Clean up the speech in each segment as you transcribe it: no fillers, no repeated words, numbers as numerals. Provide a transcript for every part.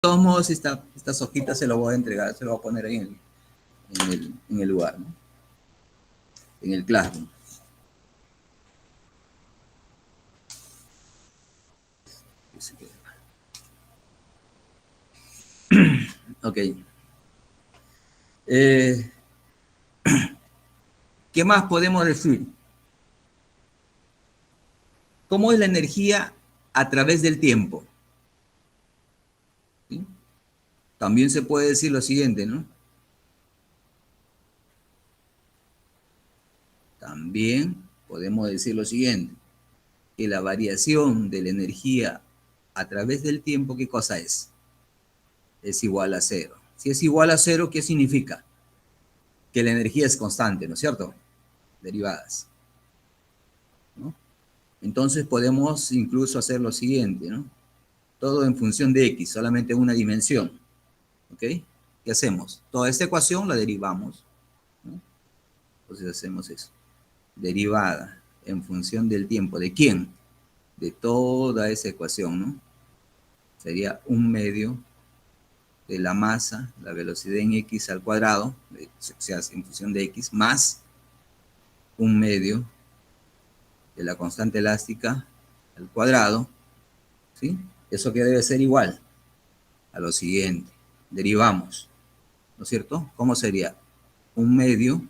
todos modos, estas hojitas se lo voy a entregar, se lo voy a poner ahí en el lugar, ¿no? En el Classroom. Ok. ¿Qué más podemos decir? ¿Cómo es la energía a través del tiempo? ¿Sí? También se puede decir lo siguiente, ¿no? También podemos decir lo siguiente, que la variación de la energía a través del tiempo, ¿qué cosa es? Es igual a cero. Si es igual a cero, ¿qué significa? Que la energía es constante, ¿no es cierto? Derivadas, ¿no? Entonces podemos incluso hacer lo siguiente, ¿no? Todo en función de x, solamente una dimensión, ¿ok? ¿Qué hacemos? Toda esta ecuación la derivamos, ¿no? Entonces hacemos eso. Derivada en función del tiempo. ¿De quién? De toda esa ecuación, ¿no? Sería 1/2 de la masa, la velocidad en x al cuadrado, o sea, en función de x, más 1/2 de la constante elástica al cuadrado, ¿sí? Eso que debe ser igual a lo siguiente. Derivamos, ¿no es cierto? ¿Cómo sería? 1/2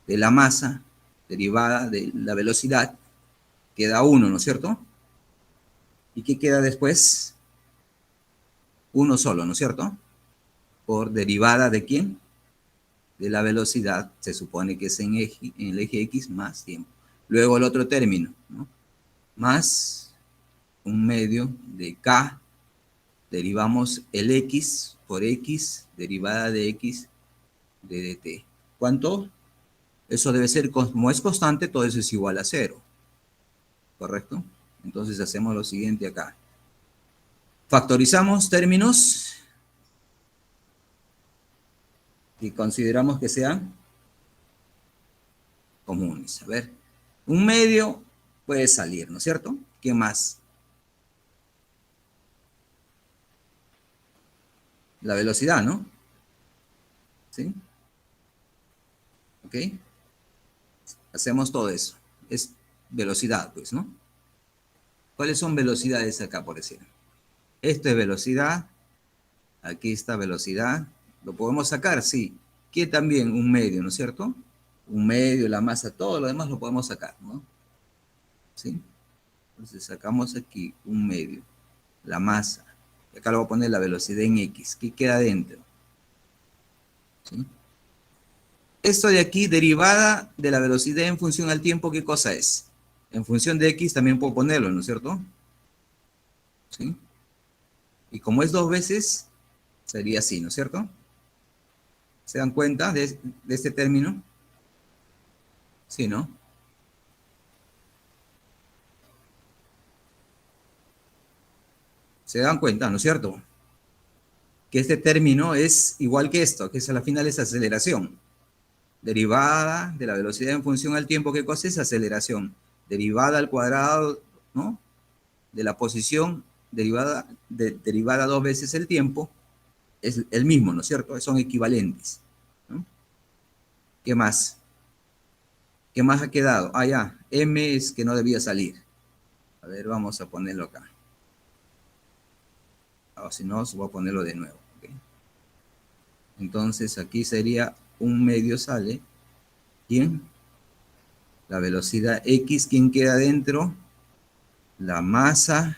de la masa derivada de la velocidad, queda 1, ¿no es cierto? ¿Y qué queda después? 1 solo, ¿no es cierto? Por derivada de ¿quién? De la velocidad, se supone que es en el eje X más tiempo. Luego el otro término, ¿no? Más 1/2 de K, derivamos el X por X, derivada de X de dt. ¿Cuánto? Eso debe ser, como es constante, todo eso es igual a 0. ¿Correcto? Entonces hacemos lo siguiente acá. Factorizamos términos y consideramos que sean comunes. A ver, 1/2 puede salir, ¿no es cierto? ¿Qué más? La velocidad, ¿no? ¿Sí? ¿Ok? Hacemos todo eso. Es velocidad, pues, ¿no? ¿Cuáles son velocidades acá, por decir? Esto es velocidad. Aquí está velocidad. ¿Lo podemos sacar? Sí. ¿Qué también? 1/2, ¿no es cierto? 1/2, la masa, todo lo demás lo podemos sacar, ¿no? ¿Sí? Entonces sacamos aquí 1/2, la masa. Y acá le voy a poner la velocidad en X. ¿Qué queda dentro? ¿Sí? Esto de aquí, derivada de la velocidad en función al tiempo, ¿qué cosa es? En función de X también puedo ponerlo, ¿no es cierto? ¿Sí? Y como es 2 veces, sería así, ¿no es cierto? ¿Se dan cuenta de este término? Sí, ¿no? Se dan cuenta, ¿no es cierto? Que este término es igual que esto, que es a la final es aceleración. Derivada de la velocidad en función al tiempo, ¿qué cosa es? Aceleración. Derivada al cuadrado, ¿no? De la posición, derivada 2 veces el tiempo, es el mismo, ¿no es cierto? Son equivalentes, ¿no? ¿Qué más? ¿Qué más ha quedado? Ah, ya, m es que no debía salir. A ver, vamos a ponerlo acá. O si no, voy a ponerlo de nuevo. ¿Okay? Entonces aquí sería 1/2 sale. ¿Quién? La velocidad x, ¿quién queda dentro? La masa.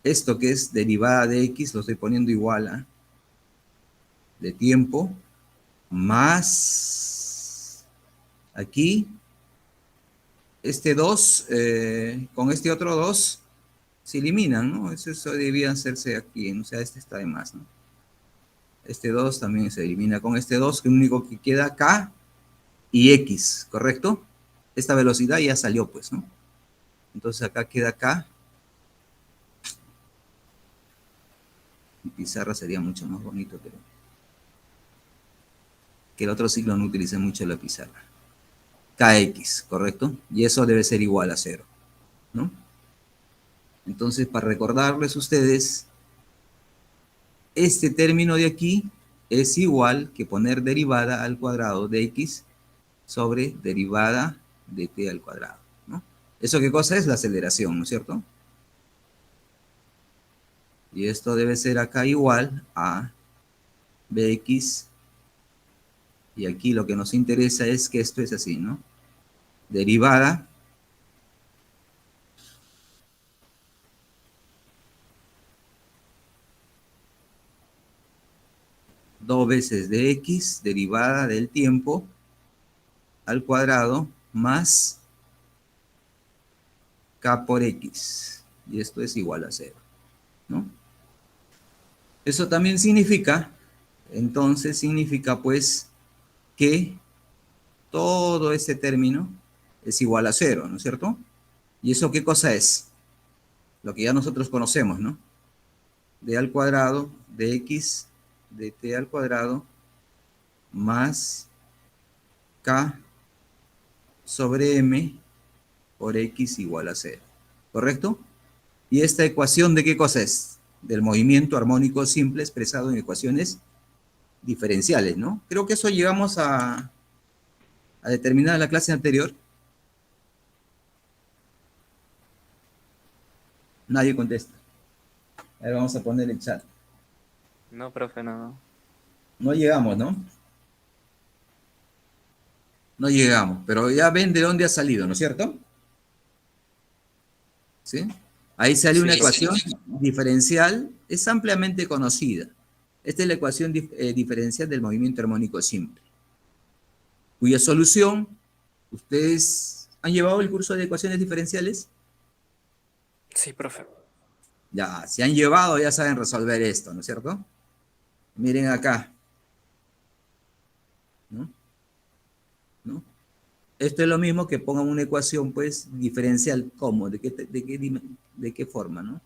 Esto que es derivada de x, lo estoy poniendo igual a de tiempo, más aquí, este 2, con este otro 2, se eliminan, ¿no? Eso debía hacerse aquí, o sea, este está de más, ¿no? Este 2 también se elimina con este 2, que lo único que queda K y X, ¿correcto? Esta velocidad ya salió, pues, ¿no? Entonces acá queda K. Mi pizarra sería mucho más bonito, pero que el otro ciclo no utilice mucho la pizarra. Kx, ¿correcto? Y eso debe ser igual a 0, ¿no? Entonces, para recordarles a ustedes, este término de aquí es igual que poner derivada al cuadrado de x sobre derivada de t al cuadrado, ¿no? ¿Eso qué cosa es? La aceleración, ¿no es cierto? Y esto debe ser acá igual a bx, y aquí lo que nos interesa es que esto es así, ¿no? Derivada dos veces de x, derivada del tiempo al cuadrado, más k por x. Y esto es igual a 0, ¿no? Eso también significa, entonces significa pues que todo este término es igual a 0, ¿no es cierto? ¿Y eso qué cosa es? Lo que ya nosotros conocemos, ¿no? D al cuadrado de x de t al cuadrado más k sobre m por x igual a 0, ¿correcto? ¿Y esta ecuación de qué cosa es? Del movimiento armónico simple expresado en ecuaciones diferenciales, ¿no? Creo que eso llegamos a determinar en la clase anterior. Nadie contesta. A ver, vamos a poner el chat. No, profe, no. No llegamos, ¿no? No llegamos, pero ya ven de dónde ha salido, ¿no es cierto? ¿Sí? Ahí sale Sí, una profe. ecuación diferencial, es ampliamente conocida. Esta es la ecuación diferencial del movimiento armónico simple, cuya solución, ¿ustedes han llevado el curso de ecuaciones diferenciales? Sí, profe. Ya, si han llevado, ya saben resolver esto, ¿no es cierto? Miren acá, ¿no? ¿No? Esto es lo mismo que pongan una ecuación, pues, diferencial, ¿cómo? ¿De qué forma, no?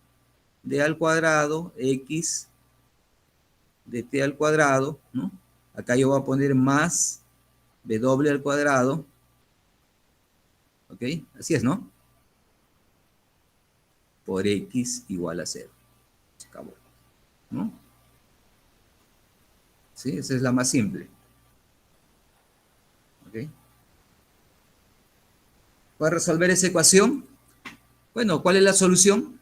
D al cuadrado, x de t al cuadrado, ¿no? Acá yo voy a poner más w al cuadrado, ¿ok? Así es, ¿no? Por x igual a 0. Se acabó, ¿no? ¿Sí? Esa es la más simple, ¿ok? ¿Puedes resolver esa ecuación? Bueno, ¿cuál es la solución?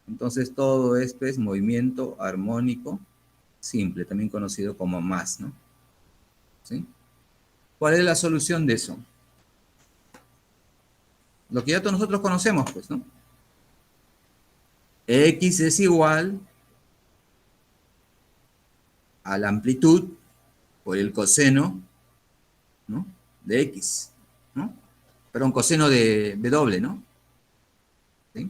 Entonces todo esto es movimiento armónico simple, también conocido como más, ¿no? ¿Sí? ¿Cuál es la solución de eso? Lo que ya todos nosotros conocemos, pues, ¿no? X es igual a la amplitud por el coseno, ¿no? De X, ¿no? Perdón, coseno de W, ¿no? ¿Sí?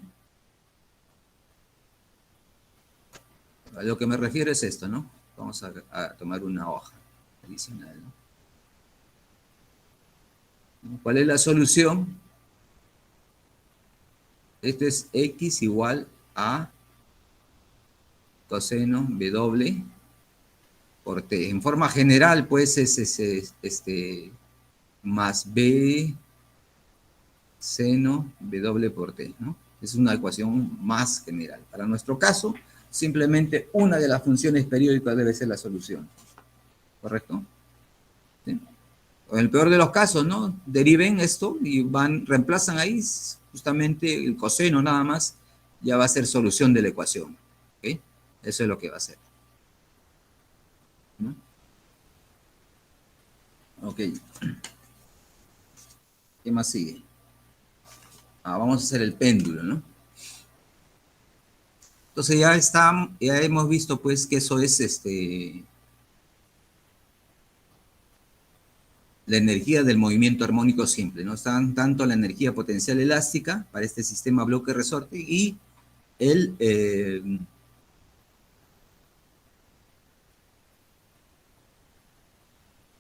A lo que me refiero es esto, ¿no? Vamos a tomar una hoja adicional, ¿no? ¿Cuál es la solución? Esto es X igual a coseno W por T. En forma general, pues, es más B seno W por T, ¿no? Es una ecuación más general. Para nuestro caso, simplemente una de las funciones periódicas debe ser la solución. ¿Correcto? ¿Sí? O en el peor de los casos, ¿no? Deriven esto y reemplazan ahí justamente el coseno nada más, ya va a ser solución de la ecuación. ¿Ok? Eso es lo que va a ser. ¿No? Ok. ¿Qué más sigue? Vamos a hacer el péndulo, ¿no? Entonces ya hemos visto pues que eso es la energía del movimiento armónico simple, ¿no? Están tanto la energía potencial elástica para este sistema bloque-resorte y el,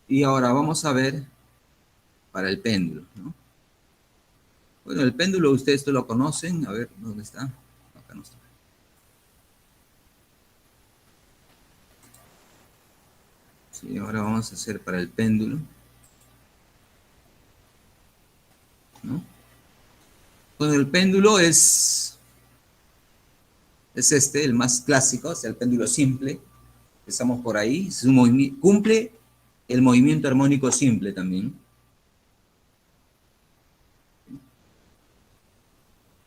y ahora vamos a ver para el péndulo, ¿no? Bueno, el péndulo ustedes lo conocen, a ver, ¿dónde está? Acá no está. Sí, ahora vamos a hacer para el péndulo. ¿no? Bueno, el péndulo es el más clásico, o sea, el péndulo simple. Empezamos por ahí. Cumple el movimiento armónico simple también.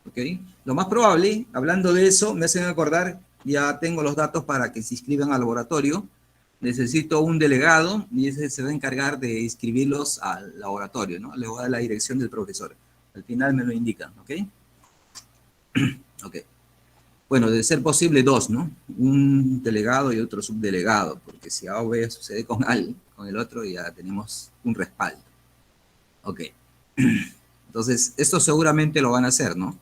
¿Ok? Lo más probable, hablando de eso, me hacen acordar, ya tengo los datos para que se inscriban al laboratorio. Necesito un delegado y ese se va a encargar de inscribirlos al laboratorio, ¿no? Le voy a dar la dirección del profesor. Al final me lo indican, ¿ok? Ok. Bueno, de ser posible dos, ¿no? Un delegado y otro subdelegado, porque si A o B sucede con alguien, con el otro ya tenemos un respaldo. Ok. Entonces, esto seguramente lo van a hacer, ¿no?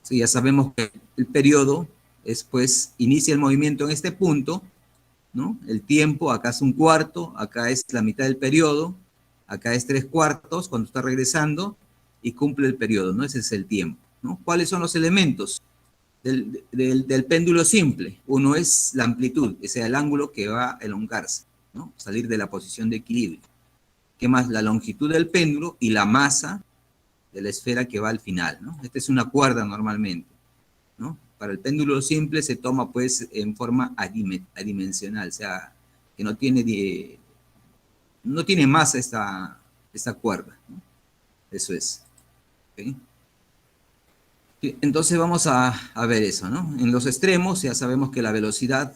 Sí, ya sabemos que el periodo es, pues, inicia el movimiento en este punto, ¿no? El tiempo, acá es un cuarto, acá es la mitad del periodo, acá es 3/4 cuando está regresando y cumple el periodo, ¿no? Ese es el tiempo, ¿no? ¿Cuáles son los elementos del péndulo simple? Uno es la amplitud, ese es el ángulo que va a elongarse, ¿no? Salir de la posición de equilibrio. ¿Qué más? La longitud del péndulo y la masa de la esfera que va al final, ¿no? Esta es una cuerda normalmente, ¿no? Para el péndulo simple se toma pues en forma adimensional, o sea, que no tiene masa esta cuerda, ¿no? Eso es. ¿Okay? Entonces vamos a ver eso, ¿no? En los extremos ya sabemos que la velocidad,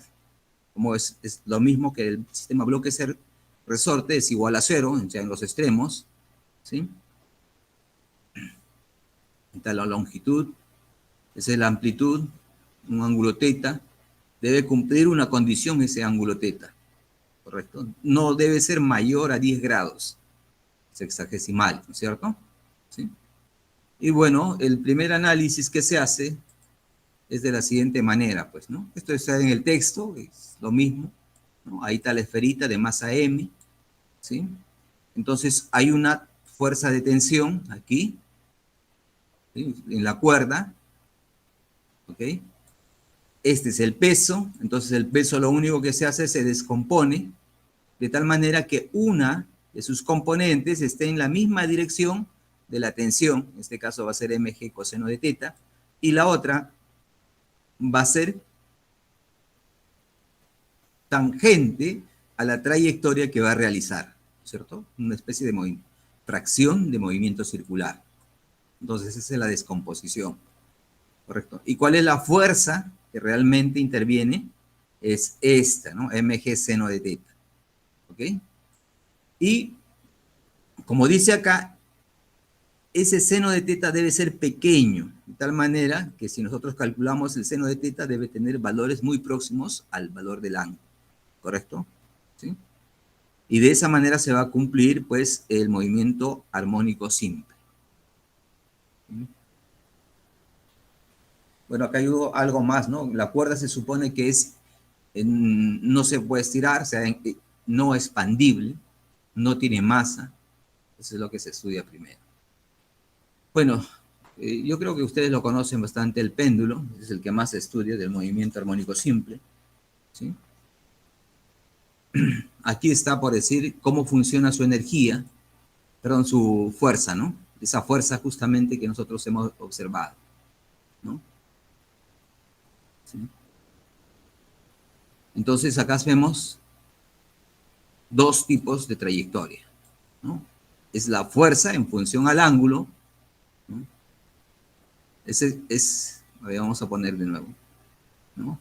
como es lo mismo que el sistema bloque-resorte, es igual a 0, ya en los extremos, ¿sí? Está la longitud, esa es la amplitud, un ángulo θ, debe cumplir una condición ese ángulo θ, ¿correcto? No debe ser mayor a 10 grados sexagesimal, ¿no es cierto? ¿Sí? Y bueno, el primer análisis que se hace es de la siguiente manera, pues, ¿no? Esto está en el texto, es lo mismo, ¿no? Ahí está la esferita de masa M, ¿sí? Entonces hay una fuerza de tensión aquí, ¿sí? En la cuerda, ¿ok? Este es el peso, entonces el peso lo único que se hace es se descompone de tal manera que una de sus componentes esté en la misma dirección de la tensión, en este caso va a ser mg coseno de θ, y la otra va a ser tangente a la trayectoria que va a realizar, ¿cierto? Una especie de fracción de movimiento circular. Entonces esa es la descomposición, ¿correcto? ¿Y cuál es la fuerza que realmente interviene? Es esta, ¿no? mg seno de θ, ¿ok? Y como dice acá, ese seno de θ debe ser pequeño, de tal manera que si nosotros calculamos el seno de θ debe tener valores muy próximos al valor del ángulo, ¿correcto? ¿Sí? Y de esa manera se va a cumplir, pues, el movimiento armónico simple. ¿Sí? Bueno, acá hay algo más, ¿no? La cuerda se supone que no se puede estirar, o sea, no expandible, no tiene masa. Eso es lo que se estudia primero. Bueno, yo creo que ustedes lo conocen bastante, el péndulo, es el que más se estudia del movimiento armónico simple, ¿sí? Aquí está por decir cómo funciona su energía, perdón, su fuerza, ¿no? Esa fuerza justamente que nosotros hemos observado, ¿no? ¿Sí? Entonces acá vemos dos tipos de trayectoria, ¿no? Es la fuerza en función al ángulo, ¿no? A ver, vamos a poner de nuevo, ¿no?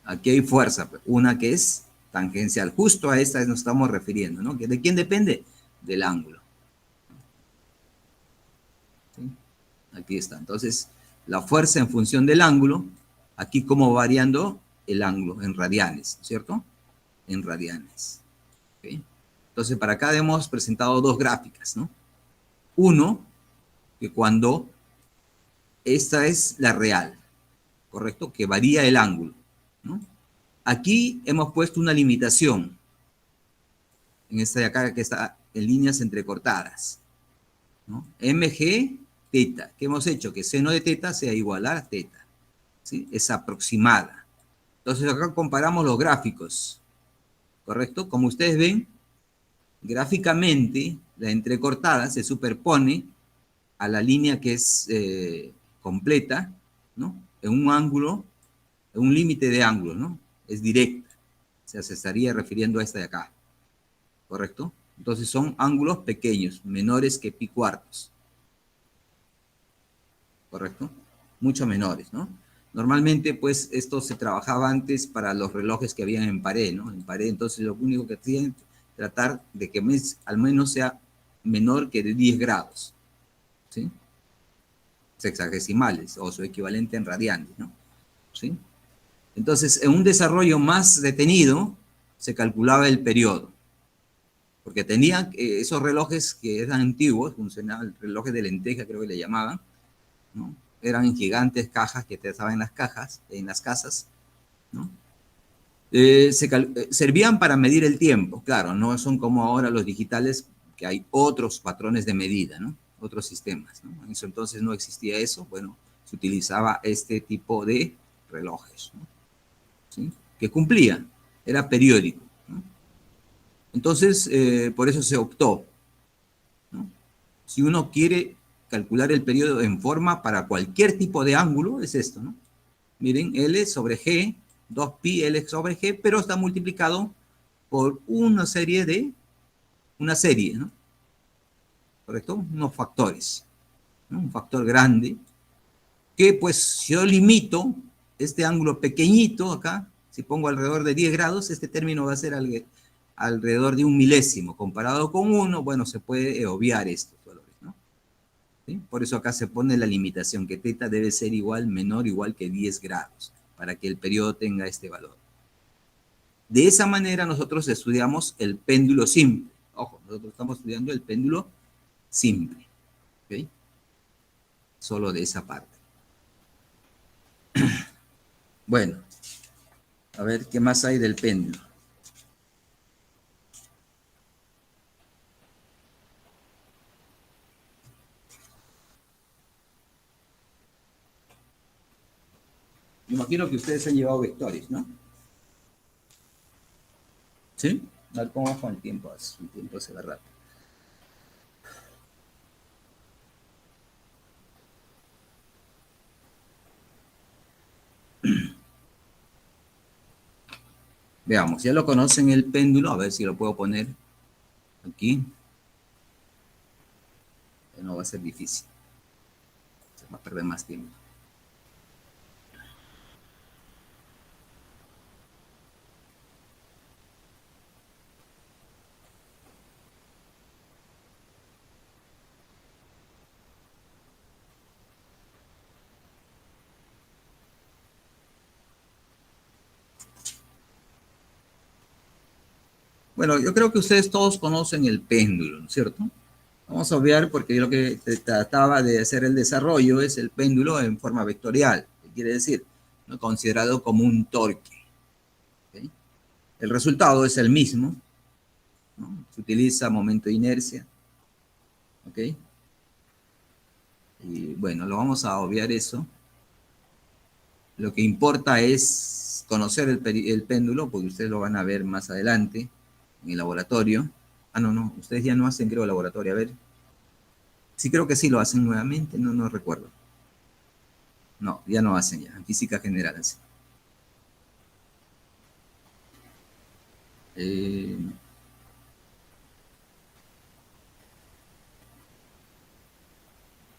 Aquí hay fuerza, una que es tangencial, justo a esta nos estamos refiriendo, ¿no? ¿De quién depende? Del ángulo. ¿Sí? Aquí está, entonces la fuerza en función del ángulo, aquí como variando el ángulo en radianes, ¿cierto? En radianes. ¿Okay? Entonces para acá hemos presentado dos gráficas, ¿no? Uno, que cuando esta es la real, ¿correcto? Que varía el ángulo, ¿no? Aquí hemos puesto una limitación, en esta de acá que está en líneas entrecortadas, ¿no? mg θ, ¿qué hemos hecho? Que seno de θ sea igual a θ, ¿sí? Es aproximada. Entonces acá comparamos los gráficos, ¿correcto? Como ustedes ven, gráficamente la entrecortada se superpone a la línea que es completa, ¿no? En un ángulo, en un límite de ángulo, ¿no? Es directa. O sea, se estaría refiriendo a esta de acá, ¿correcto? Entonces son ángulos pequeños, menores que pi cuartos, ¿correcto? Mucho menores, ¿no? Normalmente, pues, esto se trabajaba antes para los relojes que habían en pared, ¿no? En pared, entonces lo único que tienen es tratar de que al menos sea menor que de 10 grados, ¿sí? Sexagesimales, o su equivalente en radianes, ¿no? ¿Sí? Entonces, en un desarrollo más detenido, se calculaba el periodo, porque tenían esos relojes que eran antiguos, funcionaban, relojes de lenteja creo que le llamaban, ¿no? Eran gigantes cajas que te estaban en las casas, ¿no? Servían para medir el tiempo, claro, no son como ahora los digitales, que hay otros patrones de medida, ¿no? Otros sistemas, ¿no? En eso entonces no existía eso, bueno, se utilizaba este tipo de relojes, ¿no? ¿Sí? Que cumplían, era periódico, ¿no? Entonces, por eso se optó, ¿no? Si uno quiere calcular el periodo en forma para cualquier tipo de ángulo, es esto, ¿no? Miren, L sobre G, 2pi L sobre G, pero está multiplicado por una serie, ¿no? ¿Correcto? Unos factores, ¿no? Un factor grande, que pues si yo limito este ángulo pequeñito acá, si pongo alrededor de 10 grados, este término va a ser alrededor de un milésimo. Comparado con 1, bueno, se puede obviar estos valores, ¿no? ¿Sí? Por eso acá se pone la limitación, que θ debe ser igual, menor, igual que 10 grados, para que el periodo tenga este valor. De esa manera nosotros estudiamos el péndulo simple. Ojo, nosotros estamos estudiando el péndulo simple. ¿Okay? Solo de esa parte. Bueno, a ver qué más hay del péndulo. Me imagino que ustedes han llevado vectores, ¿no? ¿Sí? A ver cómo va con el tiempo. El tiempo se va rápido. Veamos, ya lo conocen el péndulo. A ver si lo puedo poner aquí. No va a ser difícil. Se va a perder más tiempo. Bueno, yo creo que ustedes todos conocen el péndulo, ¿no es cierto? Vamos a obviar porque lo que trataba de hacer el desarrollo es el péndulo en forma vectorial, que quiere decir, ¿no? Considerado como un torque. ¿Okay? El resultado es el mismo, ¿no? Se utiliza momento de inercia. ¿Ok? Y bueno, lo vamos a obviar eso. Lo que importa es conocer el péndulo, porque ustedes lo van a ver más adelante en el laboratorio. Ah, no, ustedes ya no hacen, creo, laboratorio. A ver. Sí, creo que sí lo hacen nuevamente, no recuerdo. No, ya no hacen ya, en física general hacen. Eh,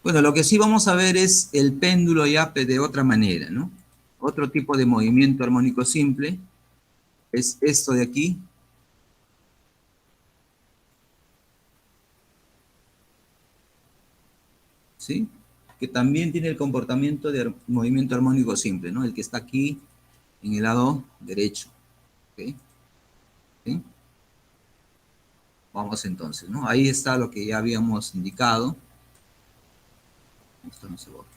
bueno, lo que sí vamos a ver es el péndulo ya de otra manera, ¿no? Otro tipo de movimiento armónico simple es esto de aquí. ¿Sí? Que también tiene el comportamiento de movimiento armónico simple, ¿no? El que está aquí en el lado derecho. ¿Okay? ¿Sí? Vamos entonces, ¿no? Ahí está lo que ya habíamos indicado. Esto no se borra.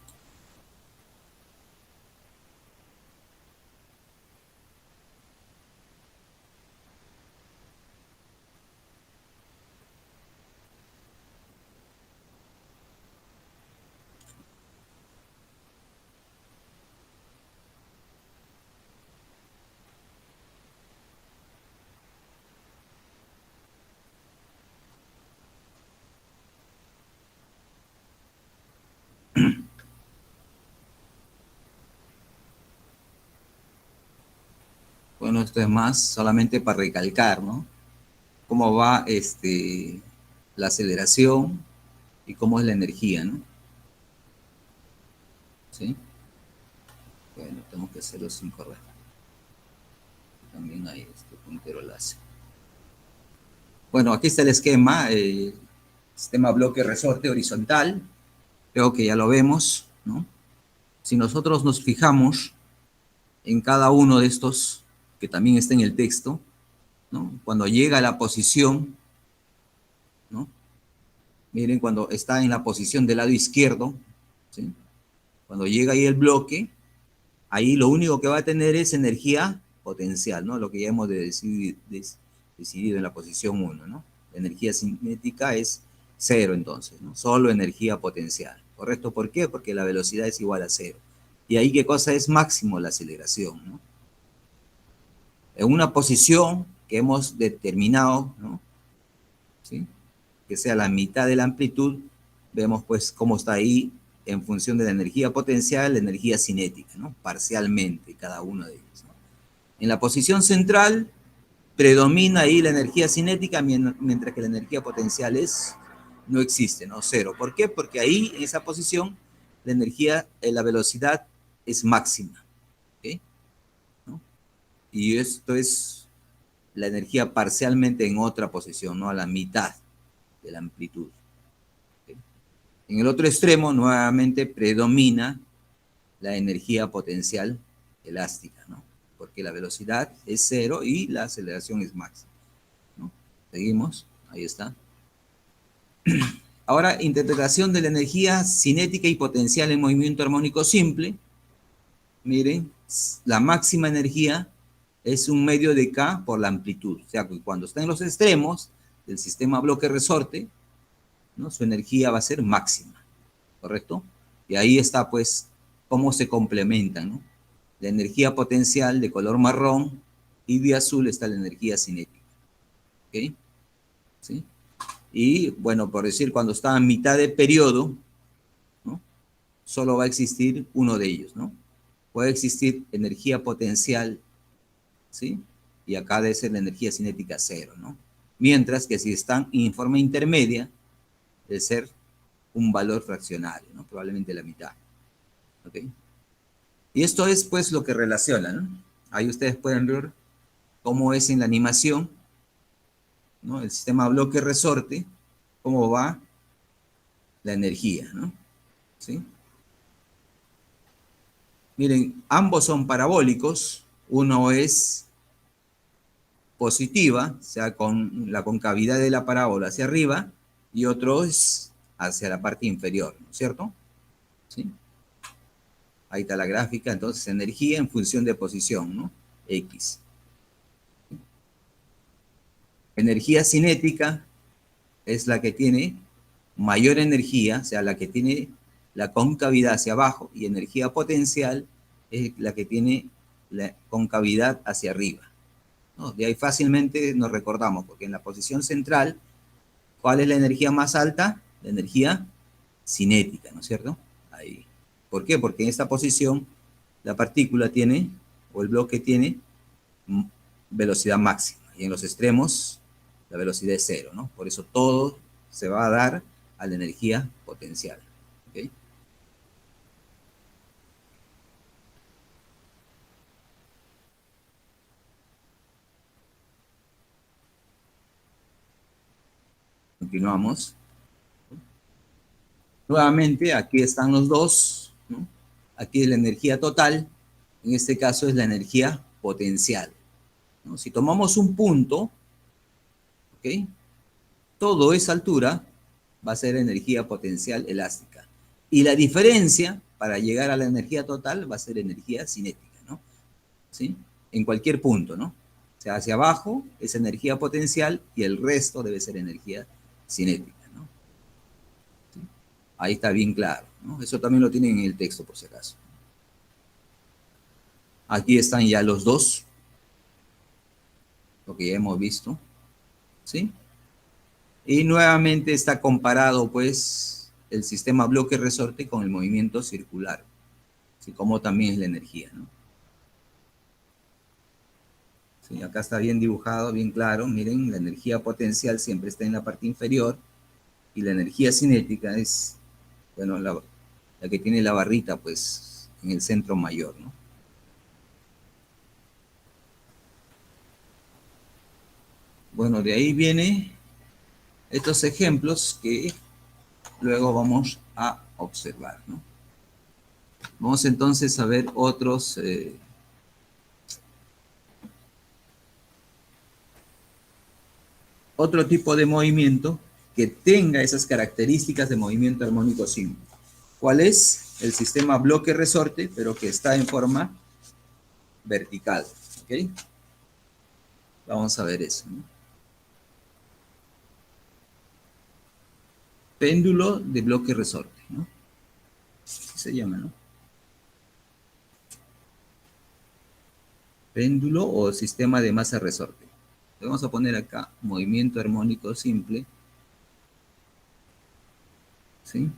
Bueno, esto es más solamente para recalcar, ¿no? Cómo va la aceleración y cómo es la energía, ¿no? ¿Sí? Bueno, tengo que hacerlo sin correr. También hay este puntero láser. Bueno, aquí está el esquema, sistema bloque resorte horizontal. Creo que ya lo vemos, ¿no? Si nosotros nos fijamos en cada uno de estos, que también está en el texto, ¿no? Cuando llega a la posición, ¿no? Miren, cuando está en la posición del lado izquierdo, ¿sí? Cuando llega ahí el bloque, ahí lo único que va a tener es energía potencial, ¿no? Lo que ya hemos decidido en la posición 1, ¿no? La energía cinética es cero entonces, ¿no? Solo energía potencial, ¿correcto? ¿Por qué? Porque la velocidad es igual a cero. Y ahí, ¿qué cosa es máximo? La aceleración, ¿no? En una posición que hemos determinado, ¿no? ¿Sí? Que sea la mitad de la amplitud, vemos pues cómo está ahí en función de la energía potencial, la energía cinética, ¿no? Parcialmente cada uno de ellos, ¿no? En la posición central predomina ahí la energía cinética, mientras que la energía potencial no existe, ¿no? Cero. ¿Por qué? Porque ahí, en esa posición, la energía, la velocidad es máxima, ¿ok? ¿No? Y esto es la energía parcialmente en otra posición, ¿no? A la mitad de la amplitud. ¿Okay? En el otro extremo, nuevamente, predomina la energía potencial elástica, ¿no? Porque la velocidad es cero y la aceleración es máxima, ¿no? Seguimos, ahí está. Ahora, interpretación de la energía cinética y potencial en movimiento armónico simple. Miren, la máxima energía es un medio de K por la amplitud. O sea, que cuando está en los extremos del sistema bloque-resorte, ¿no? Su energía va a ser máxima, ¿correcto? Y ahí está, pues, cómo se complementan, ¿no? La energía potencial de color marrón y de azul está la energía cinética, ¿ok? ¿Sí? Y, bueno, por decir, cuando está a mitad de periodo, ¿no? Solo va a existir uno de ellos, ¿no? Puede existir energía potencial, ¿sí? Y acá debe ser la energía cinética cero, ¿no? Mientras que si están en forma intermedia, debe ser un valor fraccionario, ¿no? Probablemente la mitad, ¿ok? Y esto es, pues, lo que relaciona, ¿no? Ahí ustedes pueden ver cómo es en la animación, ¿no? El sistema bloque-resorte, cómo va la energía, ¿no? ¿Sí? Miren, ambos son parabólicos. Uno es positiva, o sea, con la concavidad de la parábola hacia arriba, y otro es hacia la parte inferior, ¿no es cierto? ¿Sí? Ahí está la gráfica, entonces energía en función de posición, ¿no? X. Energía cinética es la que tiene mayor energía, o sea, la que tiene la concavidad hacia abajo, y energía potencial es la que tiene la concavidad hacia arriba, ¿no? De ahí fácilmente nos recordamos, porque en la posición central, ¿cuál es la energía más alta? La energía cinética, ¿no es cierto? Ahí. ¿Por qué? Porque en esta posición la partícula tiene, o el bloque tiene, velocidad máxima, y en los extremos la velocidad es cero, ¿no? Por eso todo se va a dar a la energía potencial, ¿ok? Continuamos. Nuevamente, aquí están los dos, ¿no? Aquí es la energía total, en este caso es la energía potencial, ¿no? Si tomamos un punto, ¿ok? Todo esa altura va a ser energía potencial elástica. Y la diferencia para llegar a la energía total va a ser energía cinética, ¿no? ¿Sí? En cualquier punto, ¿no? O sea, hacia abajo es energía potencial y el resto debe ser energía cinética, ¿no? ¿Sí? Ahí está bien claro, ¿no? Eso también lo tienen en el texto, por si acaso. Aquí están ya los dos, lo que ya hemos visto, ¿sí? Y nuevamente está comparado, pues, el sistema bloque-resorte con el movimiento circular, así como también es la energía, ¿no? Sí, acá está bien dibujado, bien claro. Miren, la energía potencial siempre está en la parte inferior y la energía cinética es, bueno, la que tiene la barrita, pues, en el centro mayor, ¿no? Bueno, de ahí vienen estos ejemplos que luego vamos a observar, ¿no? Vamos entonces a ver otro tipo de movimiento que tenga esas características de movimiento armónico simple. ¿Cuál es? El sistema bloque-resorte, pero que está en forma vertical. ¿Ok? Vamos a ver eso, ¿no? Péndulo de bloque-resorte, ¿no? Así se llama, ¿no? Péndulo o sistema de masa-resorte. Vamos a poner acá movimiento armónico simple, ¿sí?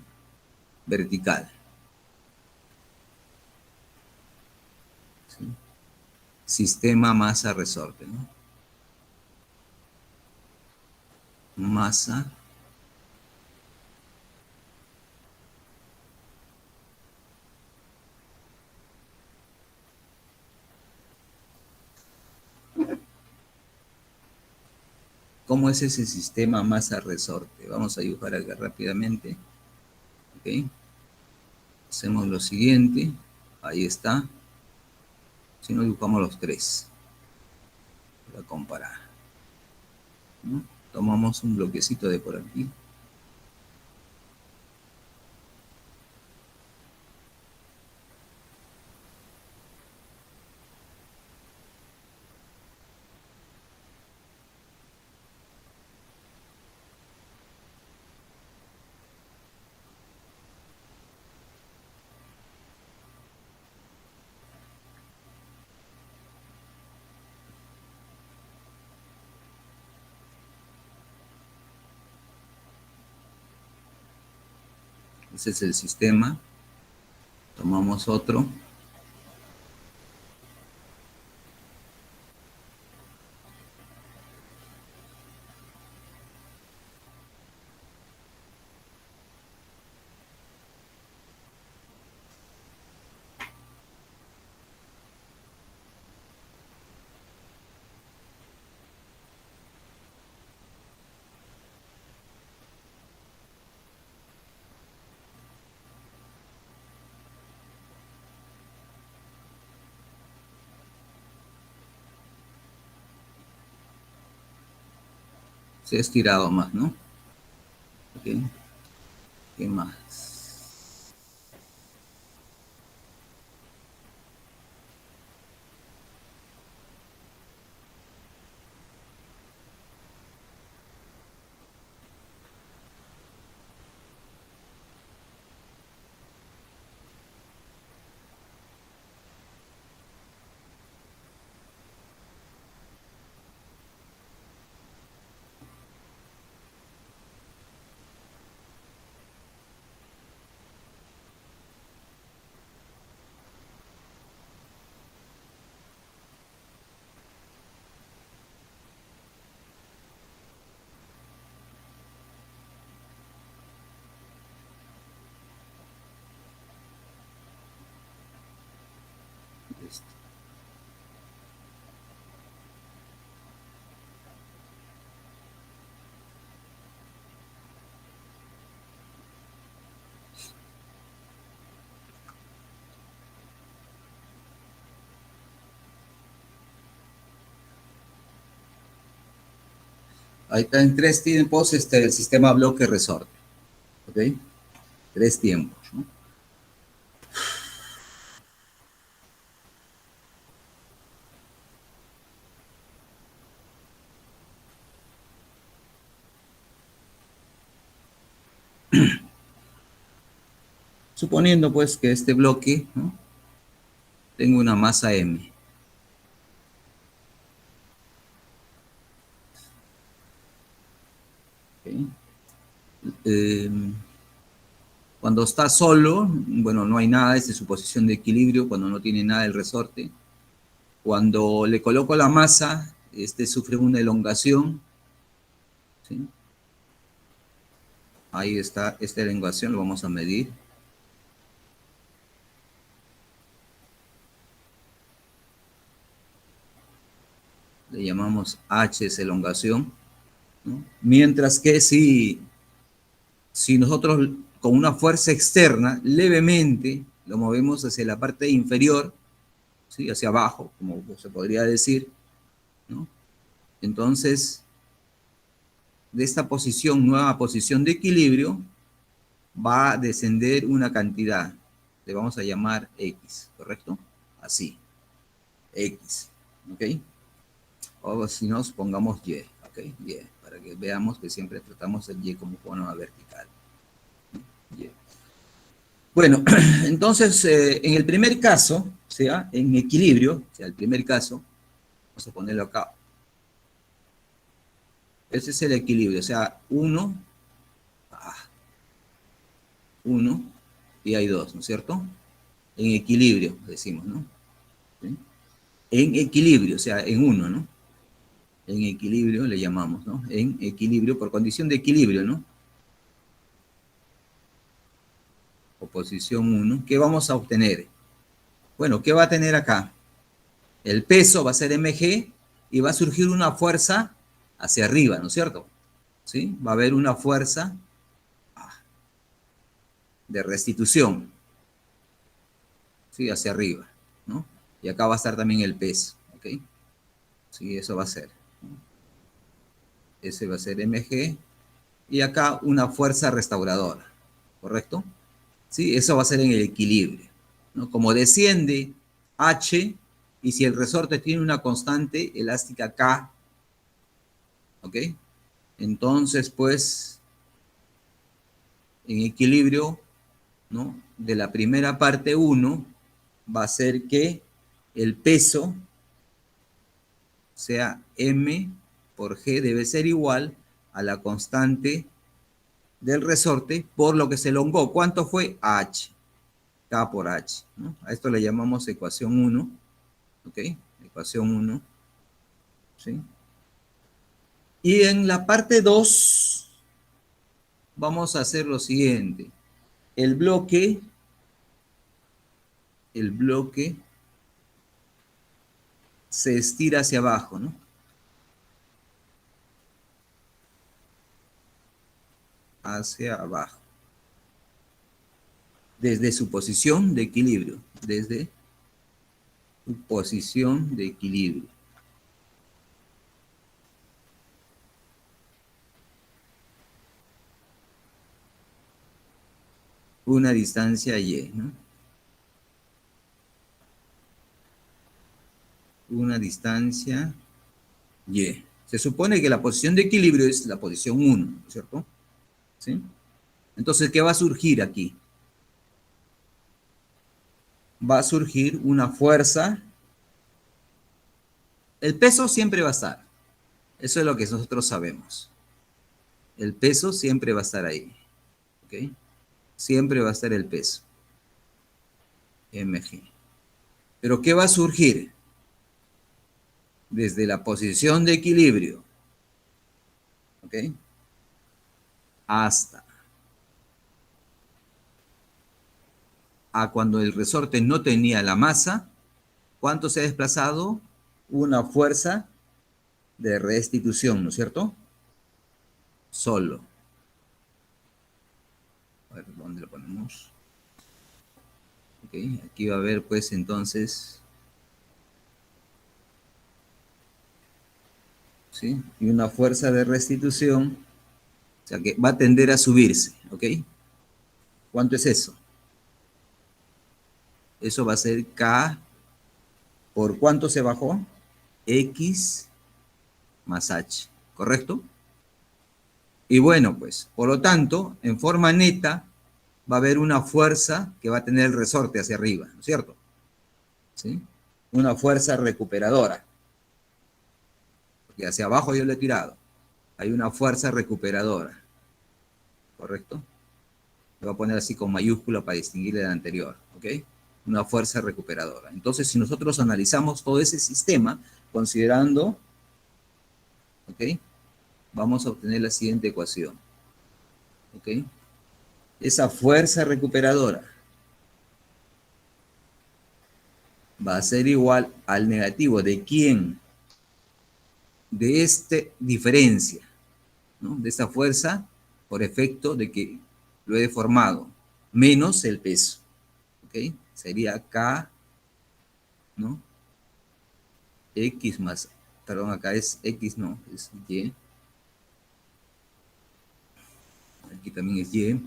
Vertical. ¿Sí? Sistema masa-resorte, ¿no? Masa. ¿Cómo es ese sistema masa-resorte? Vamos a dibujar acá rápidamente. ¿Ok? Hacemos lo siguiente. Ahí está. Si no, dibujamos los tres para comparar, ¿no? Tomamos un bloquecito de por aquí. Ese es el sistema. Tomamos otro. Se ha estirado más, ¿no? Ok. ¿Qué más? Listo. Ahí está en tres tiempos el sistema bloque-resorte. ¿Ok? Tres tiempos, ¿no? Suponiendo pues que este bloque, ¿no?, tenga una masa m. ¿Okay? Cuando está solo, bueno, no hay nada, es de su posición de equilibrio, cuando no tiene nada el resorte, Cuando le coloco la masa, este sufre una elongación, ¿sí? Ahí está, esta elongación lo vamos a medir. Le llamamos H es elongación, ¿no? Mientras que si nosotros con una fuerza externa levemente lo movemos hacia la parte inferior, ¿sí? Hacia abajo, como se podría decir, ¿no? Entonces, de esta posición, nueva posición de equilibrio, va a descender una cantidad, le vamos a llamar X, ¿correcto? Así, X, ¿ok? O si nos pongamos Y, ¿ok? Y, para que veamos que siempre tratamos el Y como forma vertical. Y. Bueno, entonces, en el primer caso, o sea, en equilibrio, o sea, el primer caso, vamos a ponerlo acá. Ese es el equilibrio, o sea, 1, y hay 2, ¿no es cierto? En equilibrio, decimos, ¿no? ¿Sí? En equilibrio, o sea, en 1, ¿no? En equilibrio le llamamos, ¿no? En equilibrio, por condición de equilibrio, ¿no? O posición 1. ¿Qué vamos a obtener? Bueno, ¿qué va a tener acá? El peso va a ser mg y va a surgir una fuerza hacia arriba, ¿no es cierto? ¿Sí? Va a haber una fuerza de restitución, ¿sí? Hacia arriba, ¿no? Y acá va a estar también el peso, ¿ok? Sí, eso va a ser. Ese va a ser mg. Y acá una fuerza restauradora, ¿correcto? ¿Sí? Eso va a ser en el equilibrio, ¿no? Como desciende H, y si el resorte tiene una constante elástica K, ¿ok? Entonces, pues, en equilibrio, ¿no? De la primera parte 1 va a ser que el peso sea M por G, debe ser igual a la constante del resorte por lo que se elongó. ¿Cuánto fue? H. K por H, ¿no? A esto le llamamos ecuación 1, ¿ok? Ecuación 1, ¿sí? Y en la parte 2 vamos a hacer lo siguiente. El bloque se estira hacia abajo, ¿no? Hacia abajo. Desde su posición de equilibrio. Desde su posición de equilibrio. Una distancia Y, ¿no? Una distancia Y. Se supone que la posición de equilibrio es la posición 1, ¿cierto? ¿Sí? Entonces, ¿qué va a surgir aquí? Va a surgir una fuerza. El peso siempre va a estar. Eso es lo que nosotros sabemos. El peso siempre va a estar ahí. ¿Ok? Siempre va a estar el peso. Mg. Pero ¿qué va a surgir? Desde la posición de equilibrio, ¿ok? Hasta a cuando el resorte no tenía la masa, ¿cuánto se ha desplazado? Una fuerza de restitución, ¿no es cierto? Solo. A ver, ¿dónde lo ponemos? Ok, aquí va a haber pues entonces, ¿sí? Y una fuerza de restitución, o sea que va a tender a subirse, ¿ok? ¿Cuánto es eso? Eso va a ser K, ¿por cuánto se bajó? X más H, ¿correcto? Y bueno, pues, por lo tanto, en forma neta, va a haber una fuerza que va a tener el resorte hacia arriba, ¿no es cierto? ¿Sí? Una fuerza recuperadora. Porque hacia abajo yo lo he tirado. Hay una fuerza recuperadora, ¿correcto? Lo voy a poner así con mayúscula para distinguirle del anterior, ¿ok? una fuerza recuperadora. Entonces, si nosotros analizamos todo ese sistema, considerando, ¿ok? Vamos a obtener la siguiente ecuación, ¿ok? Esa fuerza recuperadora va a ser igual al negativo de quién, de esta diferencia, ¿no? De esta fuerza por efecto de que lo he deformado, menos el peso, ¿ok? Sería K, ¿no? X más, perdón, acá es X, no, es Y. Aquí también es Y.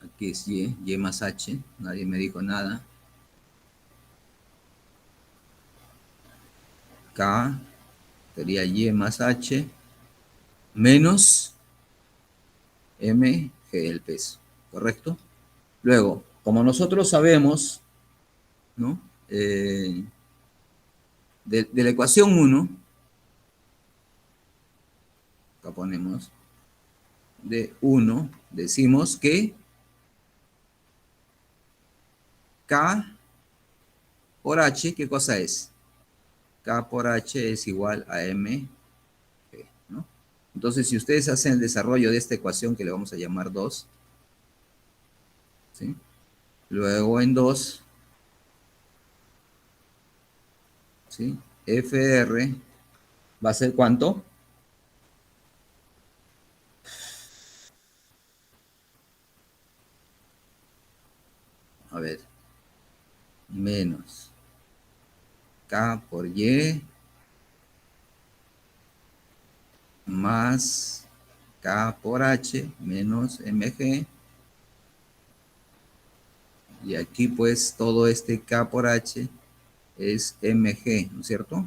Aquí es Y más H, nadie me dijo nada. K sería Y más H menos mg el peso, ¿correcto? Luego, como nosotros sabemos, ¿no? De la ecuación 1, acá ponemos, de 1, decimos que K por H, ¿qué cosa es? K por H es igual a mg, ¿no? Entonces, si ustedes hacen el desarrollo de esta ecuación, que le vamos a llamar 2, ¿sí? Luego en 2, ¿sí? FR va a ser ¿cuánto? A ver, menos K por Y más K por H menos mg. Y aquí pues todo este K por H es mg, ¿no es cierto?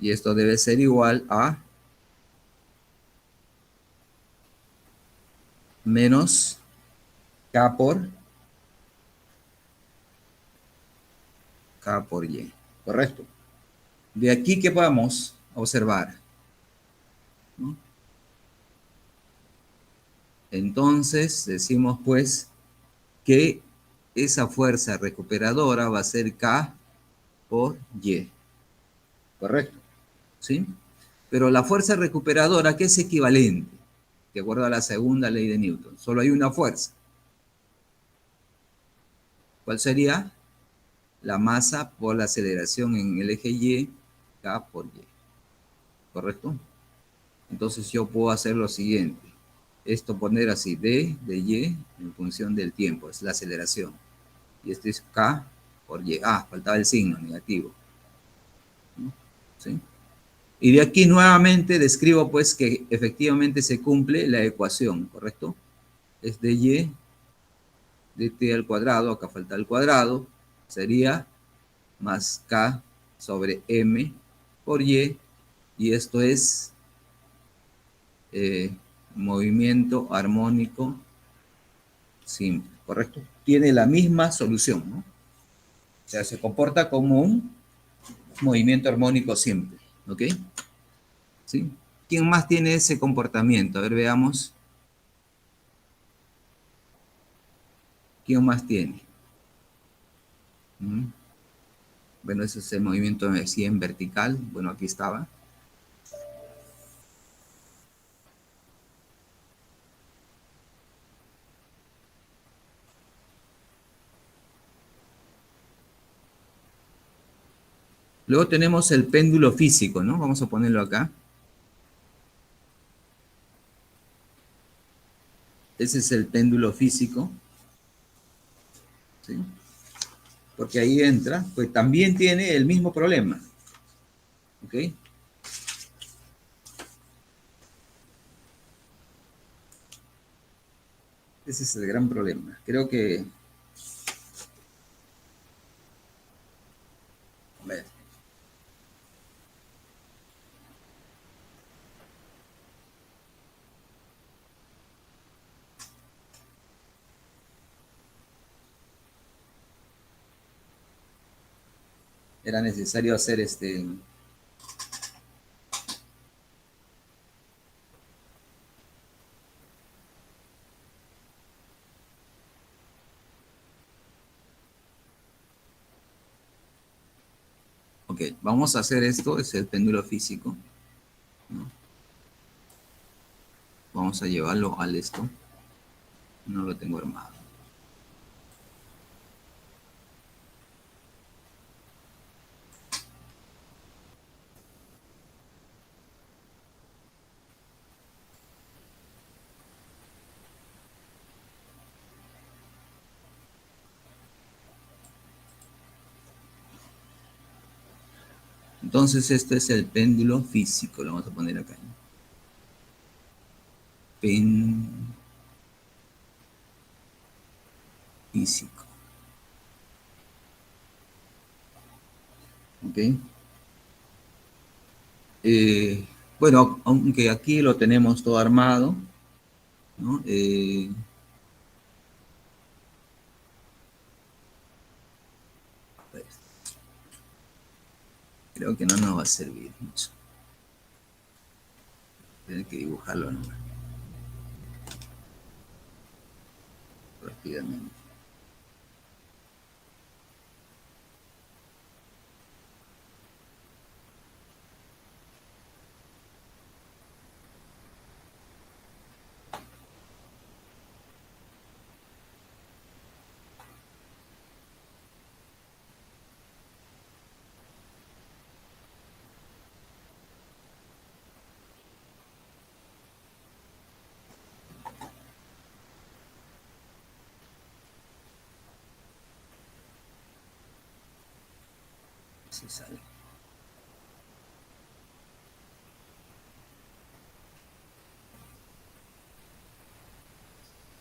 Y esto debe ser igual a menos K por Y, ¿correcto? De aquí que podemos observar, ¿no? Entonces decimos pues que esa fuerza recuperadora va a ser K por Y, ¿correcto? ¿Sí? Pero la fuerza recuperadora, ¿qué es equivalente? De acuerdo a la segunda ley de Newton, solo hay una fuerza. ¿Cuál sería? La masa por la aceleración en el eje Y, K por Y, ¿correcto? Entonces yo puedo hacer lo siguiente. Esto poner así, D de Y en función del tiempo, es la aceleración. Y este es K por Y. Ah, faltaba el signo negativo, ¿sí? Y de aquí nuevamente describo pues que efectivamente se cumple la ecuación, ¿correcto? Es de Y de T al cuadrado, acá falta el cuadrado, sería más K sobre M por y esto es movimiento armónico simple, ¿correcto? Tiene la misma solución, ¿no? O sea, se comporta como un movimiento armónico simple, ¿ok? ¿Sí? ¿Quién más tiene ese comportamiento? A ver, veamos. ¿Quién más tiene? Bueno, ese es el movimiento así en vertical. Bueno, aquí estaba. Luego tenemos el péndulo físico, ¿no? Vamos a ponerlo acá. Ese es el péndulo físico, ¿sí? Porque ahí entra, pues también tiene el mismo problema, ¿ok? Ese es el gran problema. Creo que, a ver, era necesario hacer Ok, vamos a hacer esto, es el péndulo físico, ¿no? Vamos a llevarlo al esto. No lo tengo armado. Entonces, este es el péndulo físico. Lo vamos a poner acá. Físico. ¿Ok? Bueno, aunque aquí lo tenemos todo armado, ¿no? Pues, creo que no nos va a servir mucho. Tener que dibujarlo, ¿no? Rápidamente. Si sale.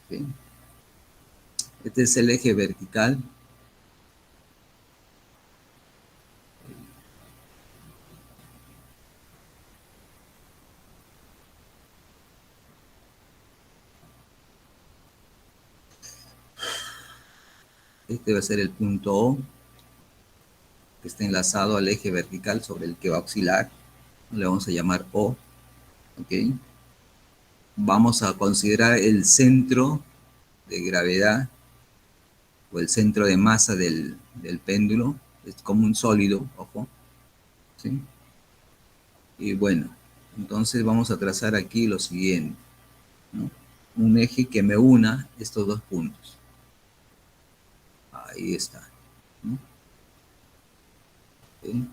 ¿Ok? Este es el eje vertical. Este va a ser el punto O, que está enlazado al eje vertical sobre el que va a oscilar. Le vamos a llamar O. ¿Ok? Vamos a considerar el centro de gravedad o el centro de masa del péndulo. Es como un sólido, ojo. ¿Sí? Y bueno, entonces vamos a trazar aquí lo siguiente, ¿no? Un eje que me una estos dos puntos. Ahí está, ¿no? ¿Sí?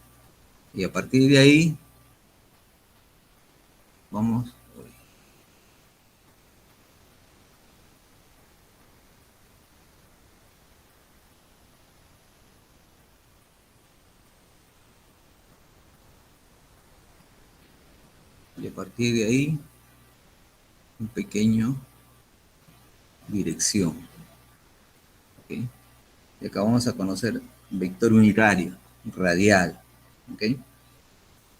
Y a partir de ahí, vamos. Y a partir de ahí, un pequeño dirección. ¿Ok? Y acá vamos a conocer vector unitario, radial. ¿Ok?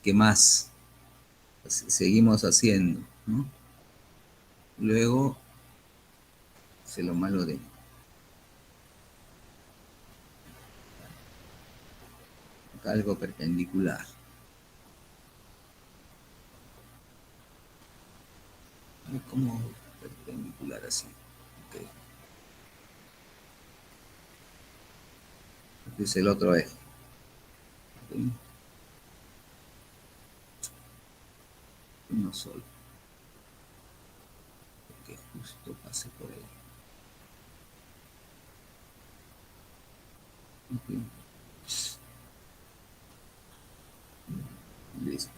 ¿Qué más? Seguimos haciendo, ¿no? Luego, se lo malo de acá algo perpendicular. Como perpendicular así. Okay. Este es el otro eje. Okay. Uno solo. Que justo pase por ahí. Okay. Listo.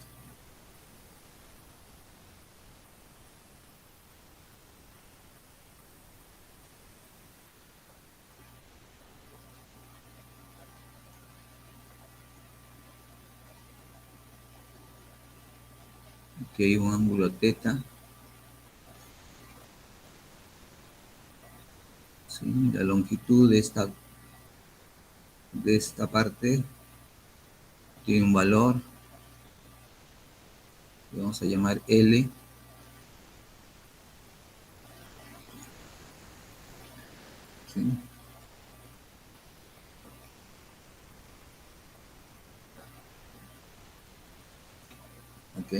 Aquí hay un ángulo teta. ¿Sí? La longitud de esta parte tiene un valor que vamos a llamar L. ¿Sí? Ok.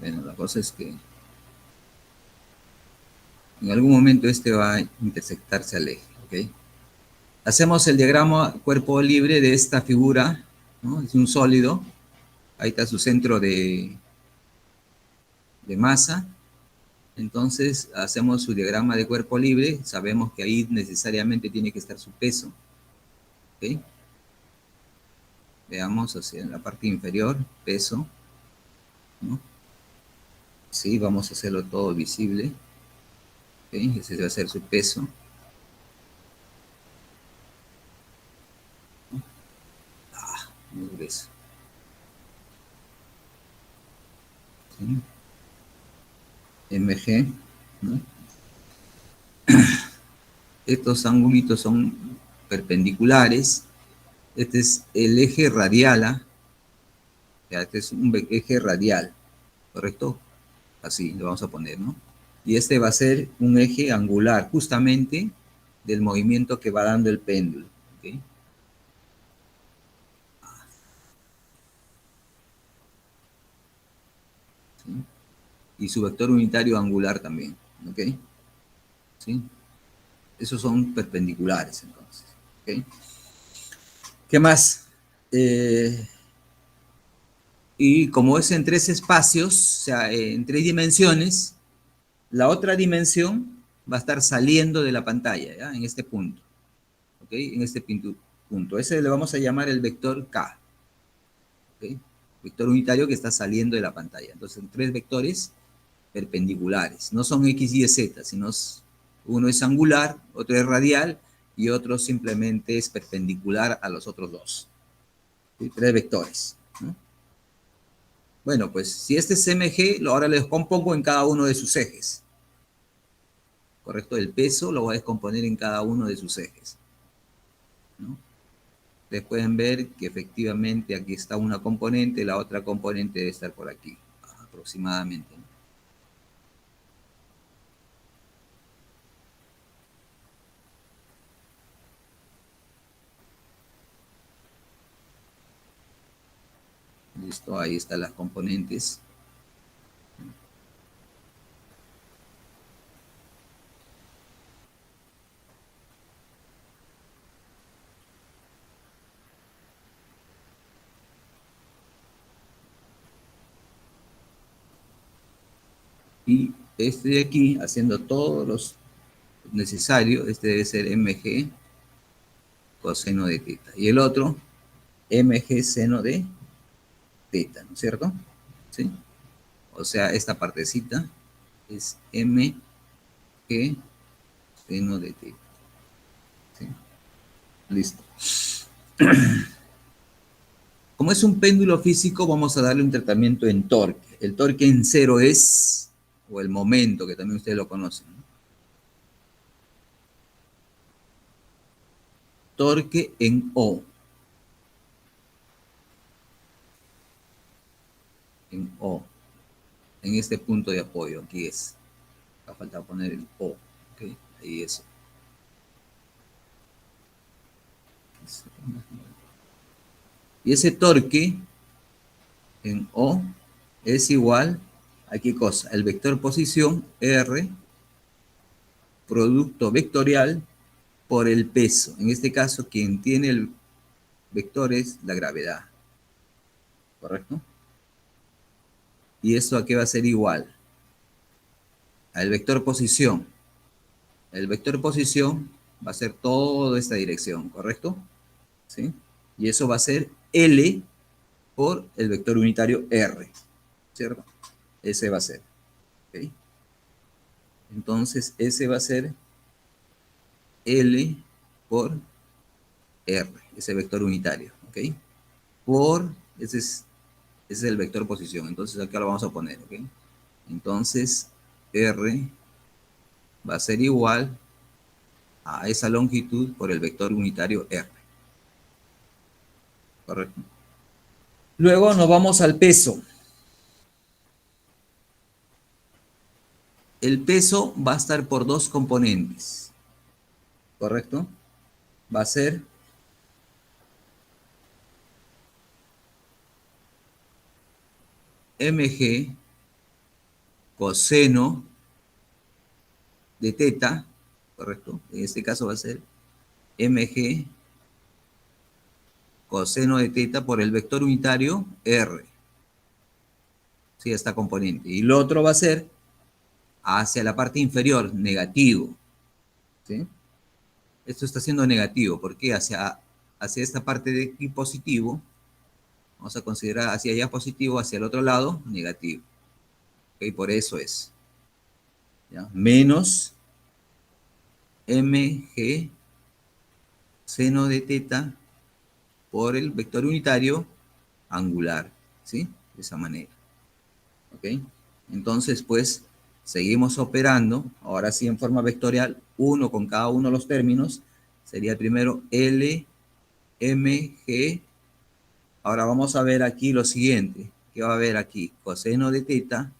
Bueno, la cosa es que en algún momento este va a intersectarse al eje, ¿ok? Hacemos el diagrama cuerpo libre de esta figura, ¿no? Es un sólido, ahí está su centro de masa. Entonces hacemos su diagrama de cuerpo libre, sabemos que ahí necesariamente tiene que estar su peso, ¿ok? Veamos hacia la parte inferior, peso, ¿no? Sí, vamos a hacerlo todo visible, ¿ok? Ese va a ser su peso. Muy grueso. ¿Sí? MG, ¿no? Estos ángulos son perpendiculares. Este es el eje radial, ¿ah? Este es un eje radial, ¿correcto? Así lo vamos a poner, ¿no? Y este va a ser un eje angular, justamente del movimiento que va dando el péndulo, ¿ok? ¿Sí? Y su vector unitario angular también, ¿ok? ¿Sí? Esos son perpendiculares, entonces, ¿ok? ¿Qué más? Y como es en tres espacios, o sea, en tres dimensiones, la otra dimensión va a estar saliendo de la pantalla, ¿ya? En este punto, ¿ok? En este punto. Ese le vamos a llamar el vector K, ¿ok? Vector unitario que está saliendo de la pantalla. Entonces, son tres vectores perpendiculares. No son X, Y, Z, sino uno es angular, otro es radial y otro simplemente es perpendicular a los otros dos. ¿Sí? Tres vectores, ¿no? Bueno, pues si este es MG, ahora lo descompongo en cada uno de sus ejes. ¿Correcto? El peso lo voy a descomponer en cada uno de sus ejes, ¿no? Ustedes pueden ver que efectivamente aquí está una componente, la otra componente debe estar por aquí, aproximadamente, ¿no? Listo, ahí están las componentes. Y este de aquí, haciendo todos los necesarios, este debe ser mg coseno de teta. Y el otro, mg seno de teta, ¿no es cierto? ¿Sí? O sea, esta partecita es mg seno de teta. ¿Sí? Listo. Como es un péndulo físico, vamos a darle un tratamiento en torque. El torque en cero es, o el momento, que también ustedes lo conocen, ¿no? Torque en O. En O. En este punto de apoyo, aquí es. Va a falta poner el O. ¿Okay? Ahí eso. Y ese torque en O es igual a qué cosa? El vector posición R, producto vectorial por el peso. En este caso, quien tiene el vector es la gravedad. ¿Correcto? ¿Y esto a qué va a ser igual? Al vector posición. El vector posición va a ser toda esta dirección, ¿correcto? ¿Sí? Y eso va a ser L por el vector unitario R, ¿cierto? Ese va a ser, ¿ok? Entonces, ese va a ser L por R, ese vector unitario, ¿ok? Por, ese es el vector posición, entonces acá lo vamos a poner, ¿ok? Entonces, R va a ser igual a esa longitud por el vector unitario R, ¿correcto? Luego nos vamos al peso. El peso va a estar por dos componentes, ¿correcto? Va a ser mg coseno de teta, ¿correcto? En este caso va a ser mg coseno de teta por el vector unitario r. Sí, esta componente. Y lo otro va a ser hacia la parte inferior, negativo. ¿Sí? Esto está siendo negativo, porque hacia esta parte de aquí positivo, vamos a considerar hacia allá positivo, hacia el otro lado negativo. ¿Ok? Por eso es. ¿Ya? Menos mg seno de teta por el vector unitario angular. ¿Sí? De esa manera. ¿Ok? Entonces, pues, seguimos operando, ahora sí en forma vectorial, uno con cada uno de los términos, sería primero L, M, G. Ahora vamos a ver aquí lo siguiente, que va a haber aquí coseno de teta,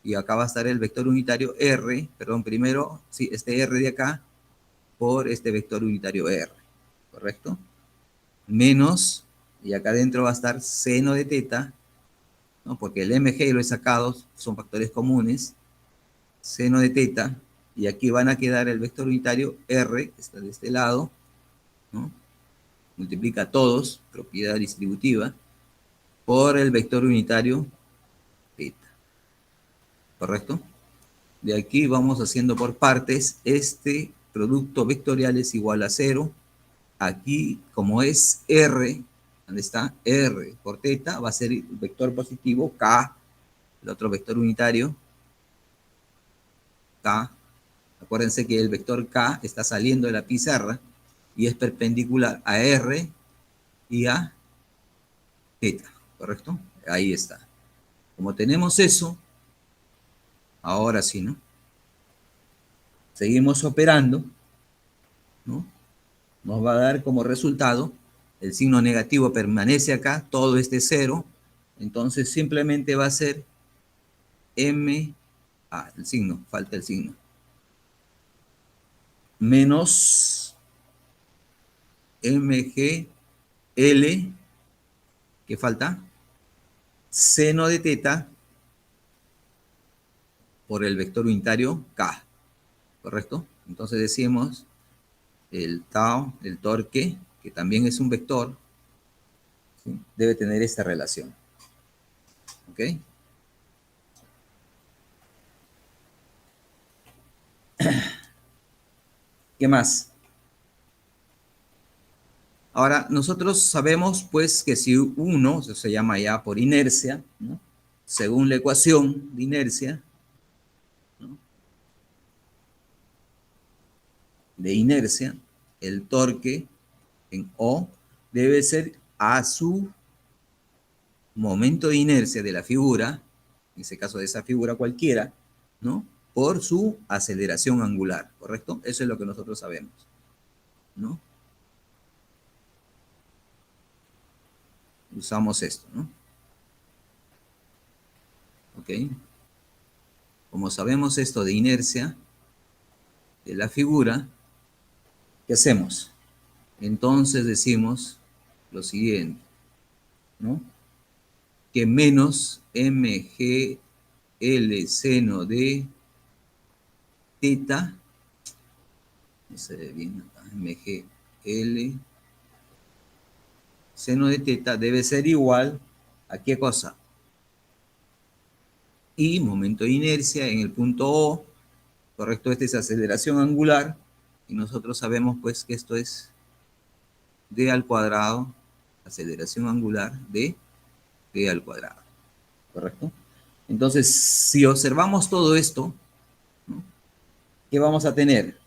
y acá va a estar el vector unitario R, perdón, primero, sí, este R de acá, por este vector unitario R, ¿correcto? Menos, y acá adentro va a estar seno de teta, ¿no? Porque el MG lo he sacado, son factores comunes, seno de teta, y aquí van a quedar el vector unitario R, que está de este lado, ¿no? Multiplica todos, propiedad distributiva, por el vector unitario teta, ¿correcto? De aquí vamos haciendo por partes, este producto vectorial es igual a 0, aquí como es R, ¿dónde está? R por teta, va a ser el vector positivo, K, el otro vector unitario, K. Acuérdense que el vector K está saliendo de la pizarra y es perpendicular a R y a teta, ¿correcto? Ahí está. Como tenemos eso, ahora sí, ¿no? Seguimos operando, ¿no? Nos va a dar como resultado, el signo negativo permanece acá, todo este cero, entonces simplemente va a ser M, el signo, falta el signo, menos MGL, ¿qué falta? Seno de teta por el vector unitario K, ¿correcto? Entonces decimos el tau, el torque, que también es un vector, ¿sí? Debe tener esta relación. ¿Ok? ¿Qué más? Ahora, nosotros sabemos pues que si uno, eso se llama ya por inercia, ¿no? Según la ecuación de inercia, ¿no? De inercia, el torque en O debe ser a su momento de inercia de la figura, en ese caso de esa figura cualquiera, ¿no? Por su aceleración angular, ¿correcto? Eso es lo que nosotros sabemos, ¿no? Usamos esto, ¿no? ¿Ok? Como sabemos esto de inercia de la figura, ¿qué hacemos? Entonces decimos lo siguiente, ¿no? Que menos mgl seno de teta, no se ve bien acá, mgl seno de teta debe ser igual a ¿qué cosa? Y momento de inercia en el punto O, correcto, esta es aceleración angular, y nosotros sabemos pues que esto es d al cuadrado, aceleración angular de d al cuadrado, ¿correcto? Entonces, si observamos todo esto, ¿no? ¿Qué vamos a tener?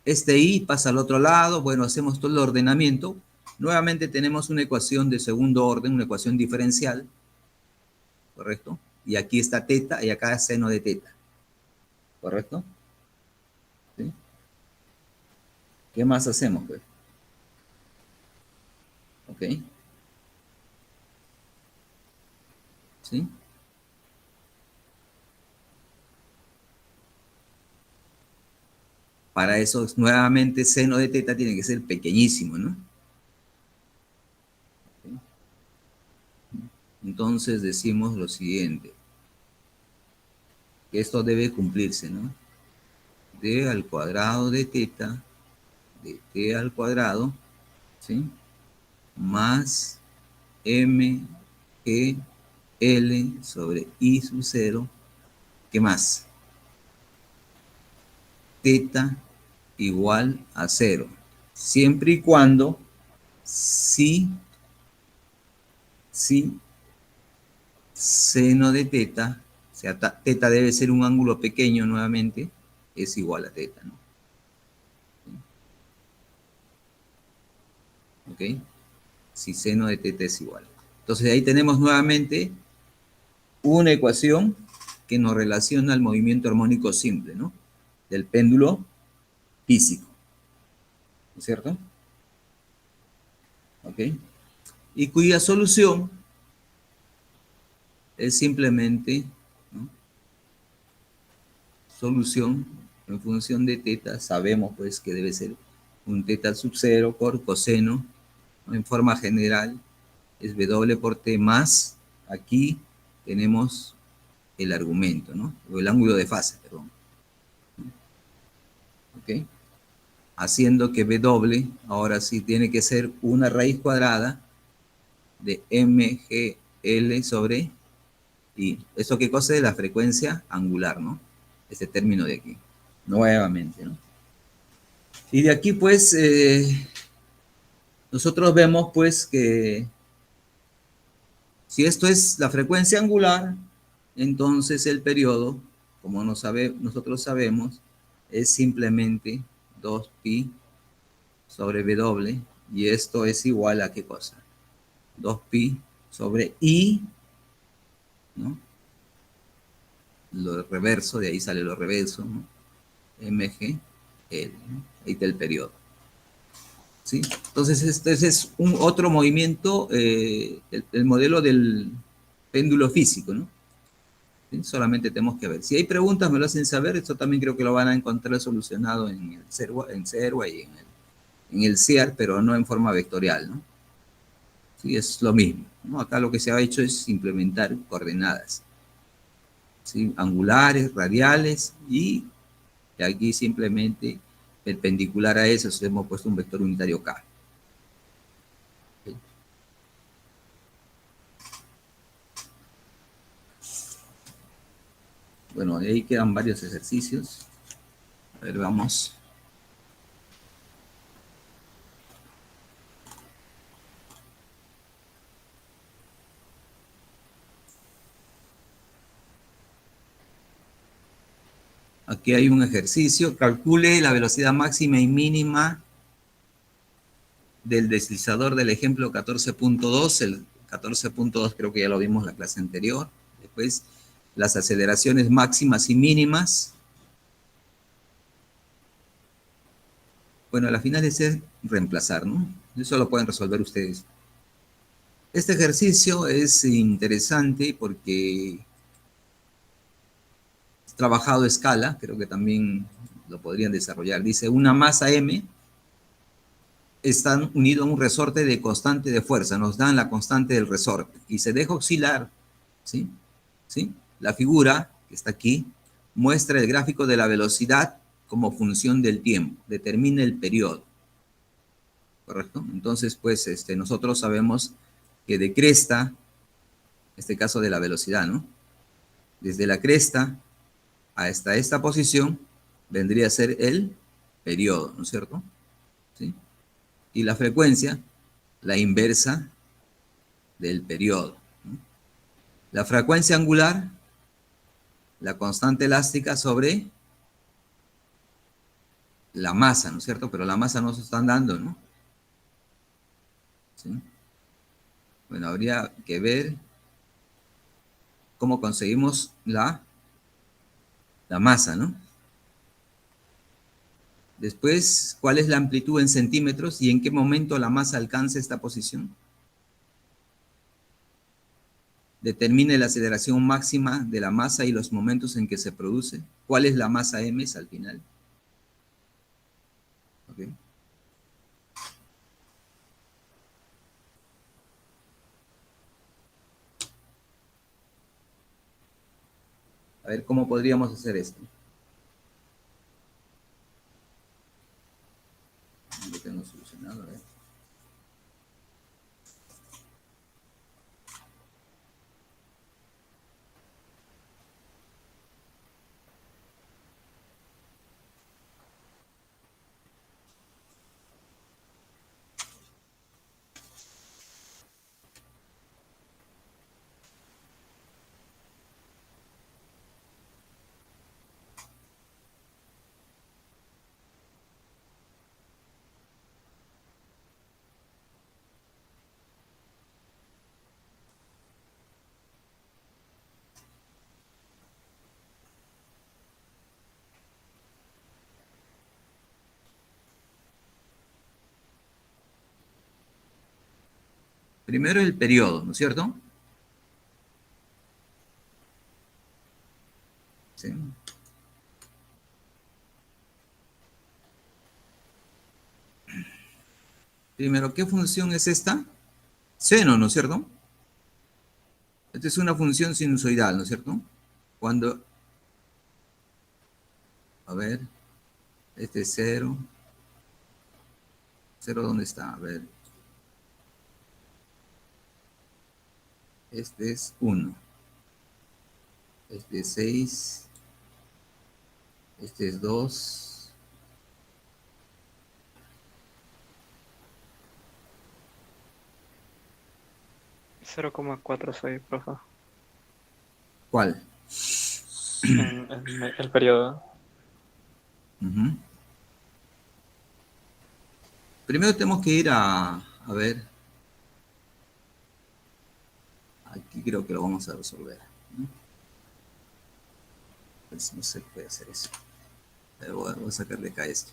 Este i pasa al otro lado, bueno, hacemos todo el ordenamiento. Nuevamente tenemos una ecuación de segundo orden, una ecuación diferencial, ¿correcto? Y aquí está teta y acá es seno de teta, ¿correcto? ¿Sí? ¿Qué más hacemos, pues? ¿Ok? ¿Sí? Para eso, nuevamente, seno de teta tiene que ser pequeñísimo, ¿no? Entonces decimos lo siguiente. que esto debe cumplirse, ¿no? D al cuadrado de teta, de t al cuadrado, ¿sí? Más m g L sobre I sub 0, ¿qué más? Teta igual a 0, siempre y cuando si seno de teta, o sea, teta debe ser un ángulo pequeño nuevamente, es igual a teta, ¿no? ¿Ok? Si seno de teta es igual. Entonces ahí tenemos nuevamente una ecuación que nos relaciona al movimiento armónico simple, ¿no? Del péndulo físico, ¿no es cierto? ¿Ok? Y cuya solución es simplemente, ¿no? Solución en función de teta, sabemos pues que debe ser un teta sub 0 por coseno, ¿no? En forma general es W por T más, aquí tenemos el argumento, ¿no? O el ángulo de fase, perdón. ¿Ok? Haciendo que W ahora sí tiene que ser una raíz cuadrada de MGL sobre I. ¿Eso qué cosa es? La frecuencia angular, ¿no? Este término de aquí. Nuevamente, ¿no? Y de aquí, pues, nosotros vemos, pues, que si esto es la frecuencia angular, entonces el periodo, como nosotros sabemos, es simplemente 2pi sobre W, y esto es igual a ¿qué cosa? 2pi sobre I, ¿no? Lo reverso, de ahí sale lo reverso, ¿no? MG, L, ¿no? Ahí está el periodo. ¿Sí? Entonces, este es un otro movimiento, el modelo del péndulo físico, ¿no? ¿Sí? Solamente tenemos que ver. Si hay preguntas, me lo hacen saber. Esto también creo que lo van a encontrar solucionado en el CERWA y en el CIAR, pero no en forma vectorial, ¿no? Sí, es lo mismo, ¿no? Acá lo que se ha hecho es implementar coordenadas, ¿sí? Angulares, radiales, y aquí simplemente perpendicular a eso hemos puesto un vector unitario K. ¿Sí? Bueno, de ahí quedan varios ejercicios. A ver, vamos. Aquí hay un ejercicio. Calcule la velocidad máxima y mínima del deslizador del ejemplo 14.2. El 14.2 creo que ya lo vimos en la clase anterior. Después, las aceleraciones máximas y mínimas. Bueno, a la final es reemplazar, ¿no? Eso lo pueden resolver ustedes. Este ejercicio es interesante porque es trabajado a escala, creo que también lo podrían desarrollar. Dice, una masa M está unido a un resorte de constante de fuerza, nos dan la constante del resorte, y se deja oscilar, ¿sí? ¿Sí? La figura, que está aquí, muestra el gráfico de la velocidad como función del tiempo, determina el periodo, ¿correcto? Entonces, pues, nosotros sabemos que de cresta, en este caso de la velocidad, ¿no? Desde la cresta hasta esta posición vendría a ser el periodo, ¿no es cierto? ¿Sí? Y la frecuencia, la inversa del periodo, ¿no? La frecuencia angular, la constante elástica sobre la masa, ¿no es cierto? Pero la masa no se están dando, ¿no? ¿Sí? Bueno, habría que ver cómo conseguimos la masa, ¿no? Después, ¿cuál es la amplitud en centímetros y en qué momento la masa alcanza esta posición? Determine la aceleración máxima de la masa y los momentos en que se produce. ¿Cuál es la masa m al final? ¿Okay? A ver cómo podríamos hacer esto. Lo tengo solucionado, a ver. Primero el periodo, ¿no es cierto? Sí. Primero, ¿qué función es esta? Seno, ¿no es cierto? Esta es una función sinusoidal, ¿no es cierto? Cuando, a ver, este es 0. ¿0 dónde está? A ver. Este es 1. Este es 6. Este es 2. 0,4 soy, profe. ¿Cuál? En el periodo. Ujú. Primero tenemos que ir a ver. Aquí creo que lo vamos a resolver, ¿no? Pues no se puede hacer eso. Voy a sacar de acá esto.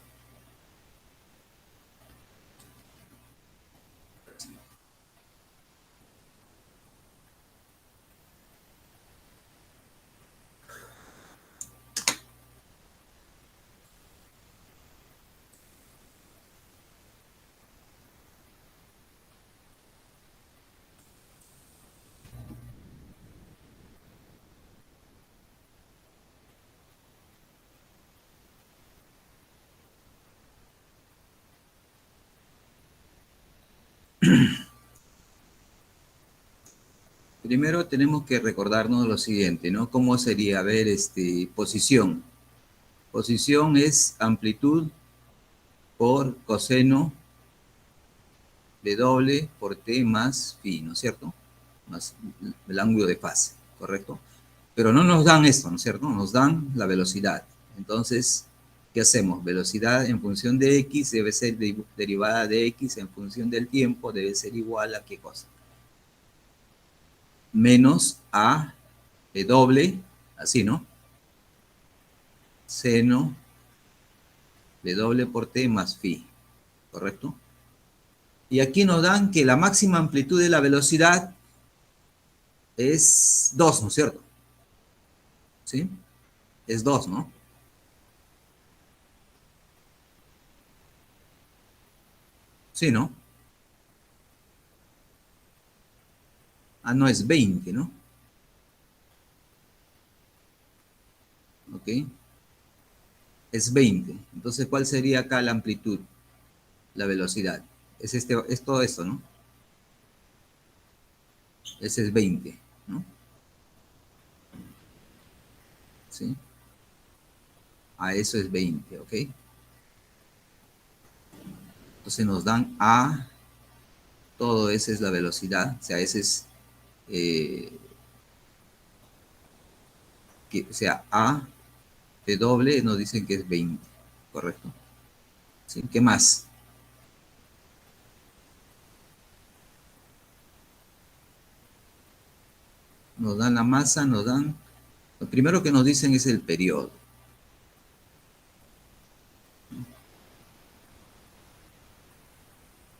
Primero tenemos que recordarnos lo siguiente, ¿no? ¿Cómo sería? A ver, posición. Posición es amplitud por coseno de doble por t más phi, ¿no es cierto? Más el ángulo de fase, ¿correcto? Pero no nos dan esto, ¿no es cierto? Nos dan la velocidad. Entonces, ¿qué hacemos? Velocidad en función de x debe ser derivada de x en función del tiempo, debe ser igual a ¿qué cosa? Menos a de doble, así, ¿no? Seno de doble por t más phi, ¿correcto? Y aquí nos dan que la máxima amplitud de la velocidad es 2, ¿no es cierto? ¿Sí? Es 2, ¿no? Sí, ¿no? Ah, no, es 20, ¿no? Ok. Es 20. Entonces, ¿cuál sería acá la amplitud? La velocidad. Es todo esto, ¿no? Ese es 20, ¿no? ¿Sí? A eso es 20, ¿ok? Entonces nos dan A, todo esa es la velocidad, o sea, ese es, o sea, A de doble nos dicen que es 20, ¿correcto? ¿Sí? ¿Qué más? Nos dan la masa, nos dan, lo primero que nos dicen es el periodo.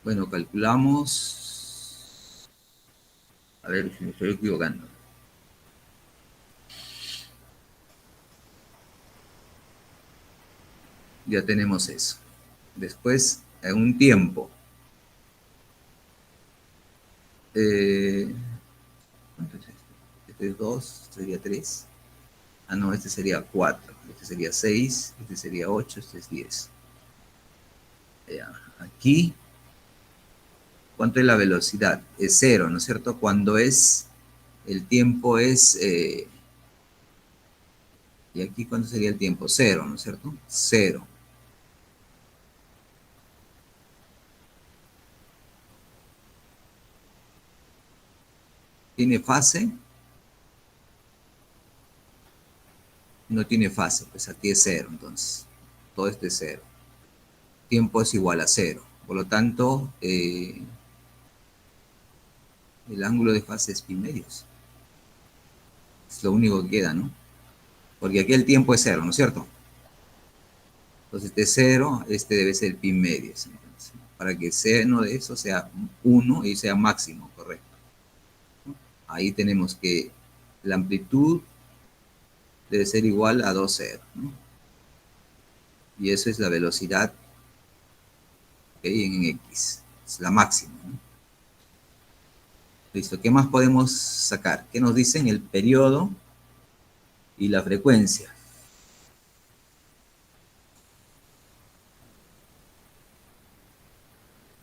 Bueno, calculamos, a ver si me estoy equivocando. Ya tenemos eso. Después, en un tiempo. ¿Cuánto es esto? Este es 2, sería 3. no, este sería 4, este sería 6, este sería 8, este es 10. Ya. Aquí, ¿cuánto es la velocidad? Es 0, ¿no es cierto? Cuando el tiempo es, y aquí, ¿cuánto sería el tiempo? 0, ¿no es cierto? 0. ¿Tiene fase? No tiene fase, pues aquí es 0, entonces. Todo este es 0. Tiempo es igual a 0. Por lo tanto, el ángulo de fase es pi medios. Es lo único que queda, ¿no? Porque aquí el tiempo es 0, ¿no es cierto? Entonces este 0, este debe ser pi medios. Entonces, para que seno de eso sea 1 y sea máximo, correcto. Ahí tenemos que la amplitud debe ser igual a 2 ceros, ¿no? Y eso es la velocidad, ¿okay? En X. Es la máxima, ¿no? Listo. ¿Qué más podemos sacar? ¿Qué nos dicen? El periodo y la frecuencia.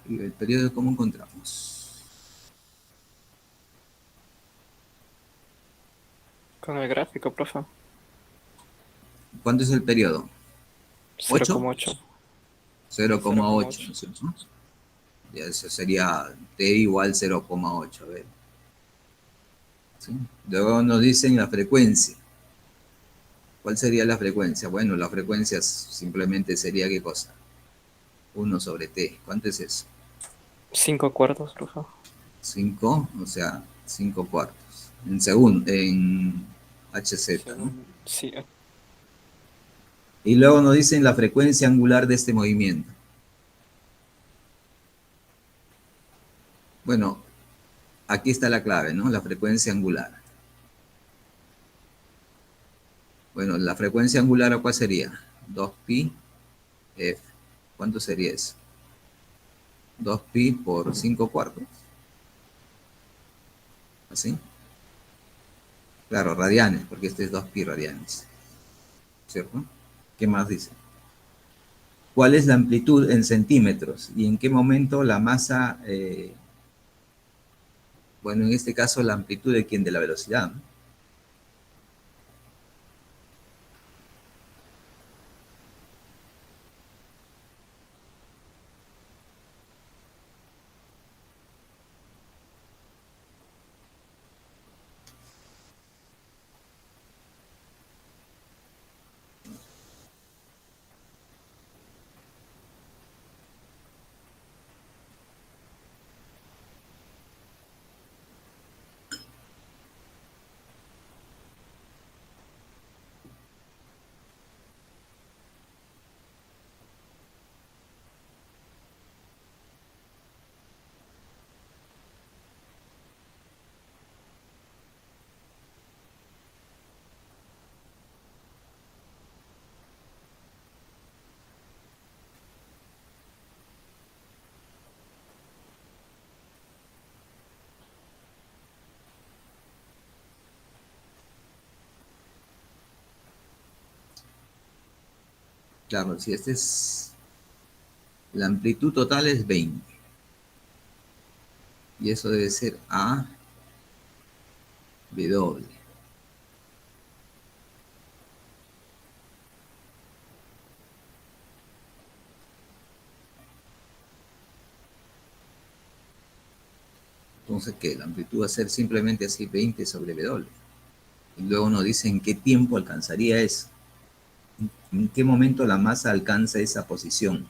Y el periodo, ¿cómo encontramos? Con el gráfico, profe. ¿Cuánto es el periodo? 8, 0,8. 0,8, 0,8. ¿no es cierto? Ya eso sería t igual 0,8. A ver. ¿Sí? Luego nos dicen la frecuencia. ¿Cuál sería la frecuencia? Bueno, la frecuencia simplemente sería, ¿qué cosa? 1 sobre t. ¿Cuánto es eso? 5 cuartos, profe. 5, o sea, 5 cuartos. En segundo, en Hz, ¿no? Sí, Y luego nos dicen la frecuencia angular de este movimiento. Bueno, aquí está la clave, ¿no? La frecuencia angular. Bueno, la frecuencia angular, ¿cuál sería? 2pi f. ¿Cuánto sería eso? 2pi por 5 cuartos. ¿Así? Claro, radianes, porque este es 2pi radianes. ¿Cierto? ¿Qué más dice? ¿Cuál es la amplitud en centímetros? ¿Y en qué momento la masa, bueno, en este caso la amplitud de quién? De la velocidad, ¿no? Claro, si este es, la amplitud total es 20. Y eso debe ser A, W. Entonces, ¿qué? La amplitud va a ser simplemente así 20 sobre W. Y luego nos dicen qué tiempo alcanzaría eso. ¿En qué momento la masa alcanza esa posición?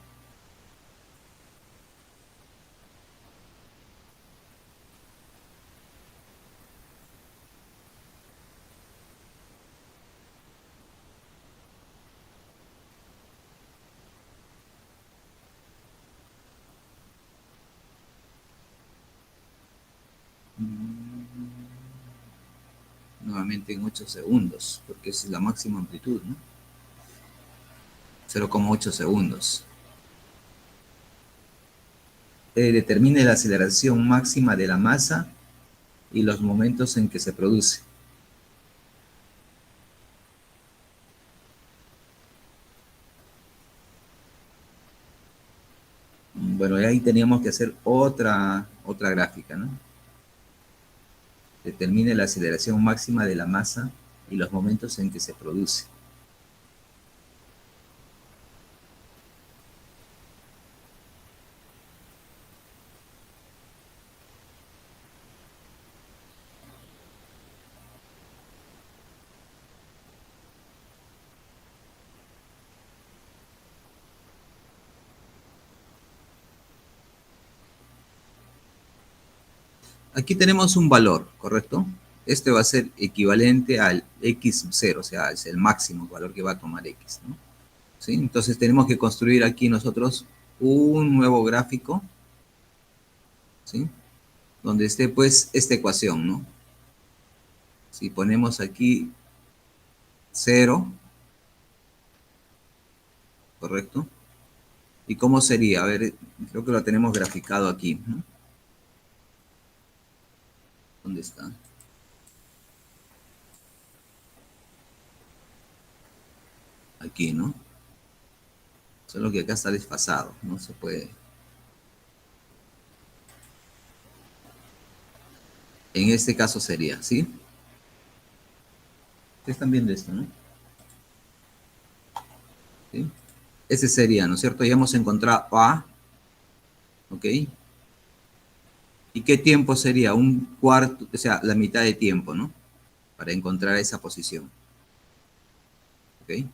Nuevamente en 8 segundos, porque esa es la máxima amplitud, ¿no? 0,8 segundos. Determine la aceleración máxima de la masa y los momentos en que se produce. ahí teníamos que hacer otra gráfica, ¿no? Determine la aceleración máxima de la masa y los momentos en que se produce. Aquí tenemos un valor, ¿correcto? Este va a ser equivalente al x0, o sea, es el máximo valor que va a tomar x, ¿no? ¿Sí? Entonces tenemos que construir aquí nosotros un nuevo gráfico, ¿sí? Donde esté pues esta ecuación, ¿no? Si ponemos aquí 0, ¿correcto? ¿Y cómo sería? A ver, creo que lo tenemos graficado aquí, ¿no? ¿Dónde está? Aquí, ¿no? Solo que acá está desfasado, no se puede. En este caso sería, ¿sí? Ustedes están viendo esto, ¿no? ¿Sí? Ese sería, ¿no es cierto? Ya hemos encontrado A, ¿ok? ¿Y qué tiempo sería? Un cuarto, o sea, la mitad de tiempo, ¿no? Para encontrar esa posición, ¿ok?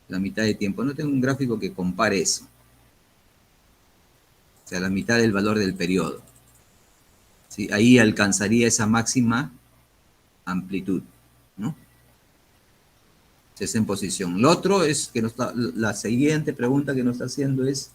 La mitad de tiempo. No tengo un gráfico que compare eso. O sea, la mitad del valor del periodo. ¿Sí? Ahí alcanzaría esa máxima amplitud, ¿no? Es en posición. Lo otro es que la siguiente pregunta que nos está haciendo es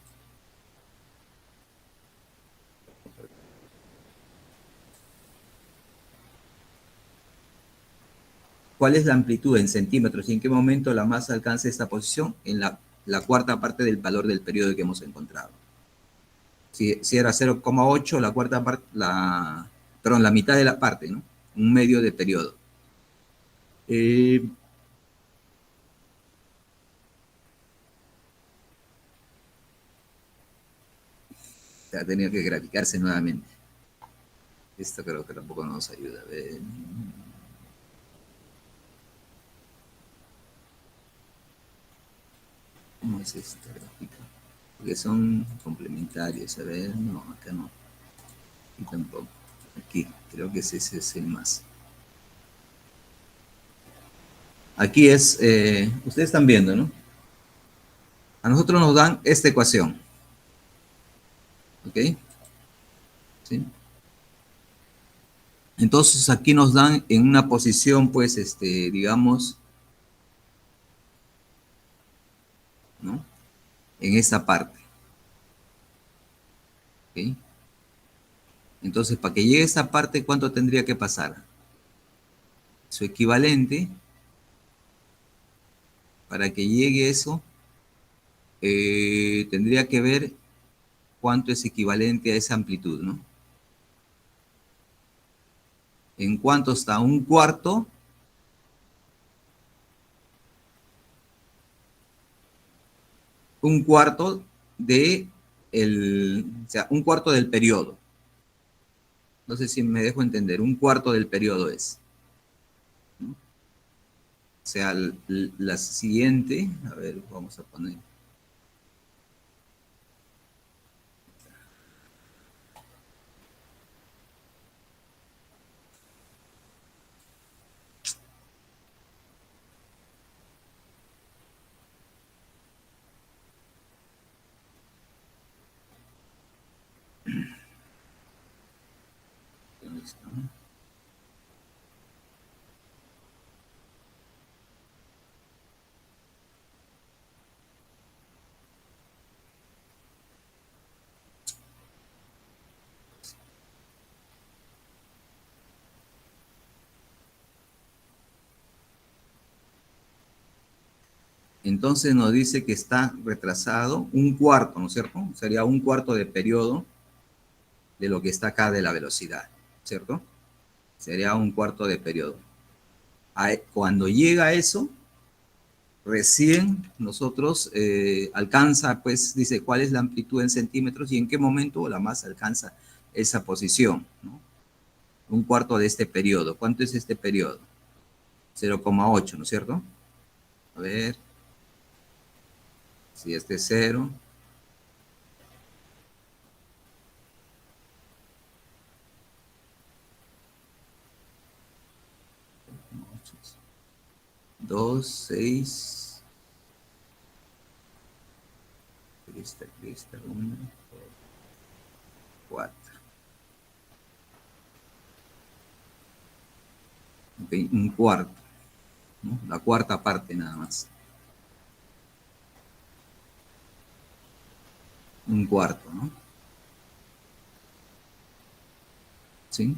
¿cuál es la amplitud en centímetros y en qué momento la masa alcanza esta posición? En la cuarta parte del valor del periodo que hemos encontrado. Si era 0,8, la cuarta parte, perdón, la mitad de la parte, ¿no? Un medio de periodo. Va a tener que graficarse nuevamente. Esto creo que tampoco nos ayuda. A ver. ¿Cómo es esta gráfica? Porque son complementarios. A ver, no, acá no. Y tampoco. Aquí, creo que ese es el más. Aquí es, ustedes están viendo, ¿no? A nosotros nos dan esta ecuación. ¿Ok? ¿Sí? Entonces aquí nos dan en una posición, pues, digamos, ¿no? En esta parte. ¿Ok? Entonces, para que llegue a esta parte, ¿cuánto tendría que pasar? Su equivalente, para que llegue eso, tendría que ver cuánto es equivalente a esa amplitud, ¿no? ¿En cuánto está? Un cuarto de o sea, un cuarto del periodo. No sé si me dejo entender, un cuarto del periodo es, ¿no? O sea, la siguiente, a ver, vamos a poner. ¿Dónde está? Entonces nos dice que está retrasado un cuarto, ¿no es cierto? Sería un cuarto de periodo de lo que está acá de la velocidad, ¿cierto? Sería un cuarto de periodo. Cuando llega a eso, recién nosotros alcanza, pues dice cuál es la amplitud en centímetros y en qué momento la masa alcanza esa posición, ¿no? Un cuarto de este periodo. ¿Cuánto es este periodo? 0,8, ¿no es cierto? A ver, si este es 0. Dos, 6, Crista, 1, 4. Okay, un cuarto, ¿no? La cuarta parte nada más. Un cuarto, ¿no? ¿Sí?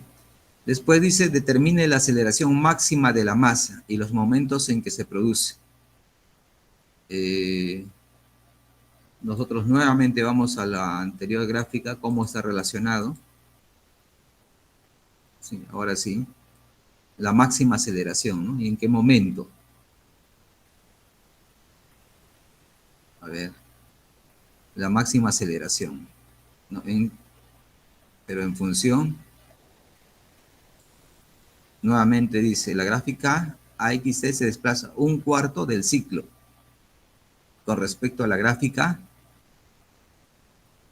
Después dice, determine la aceleración máxima de la masa y los momentos en que se produce. Nosotros nuevamente vamos a la anterior gráfica, cómo está relacionado. Sí, ahora sí. La máxima aceleración, ¿no? ¿Y en qué momento? A ver. La máxima aceleración, ¿no? Pero en función, nuevamente dice, la gráfica AXT se desplaza un cuarto del ciclo con respecto a la gráfica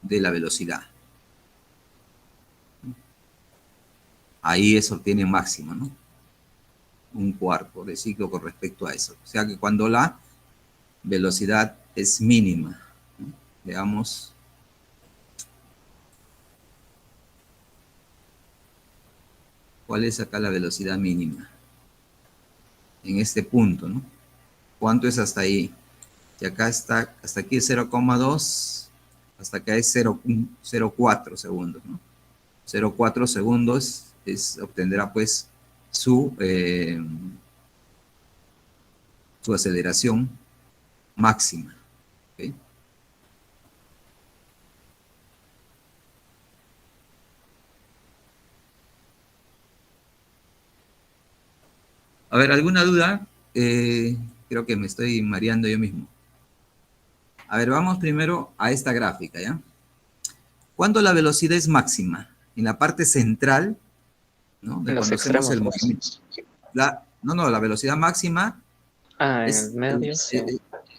de la velocidad. Ahí eso tiene máximo, ¿no? Un cuarto de ciclo con respecto a eso. O sea que cuando la velocidad es mínima, ¿no? Veamos. ¿Cuál es acá la velocidad mínima? En este punto, ¿no? ¿Cuánto es hasta ahí? Y acá está, hasta aquí es 0,2, hasta acá es 0,4 segundos, ¿no? 0,4 segundos obtendrá pues su, su aceleración máxima. ¿Okay? A ver, ¿alguna duda? Creo que me estoy mareando yo mismo. A ver, vamos primero a esta gráfica, ¿ya? ¿Cuándo la velocidad es máxima? En la parte central, ¿no? De En los cuando hacemos extremos, el pues. movimiento. No, la velocidad máxima Ah, en el es medio, sí.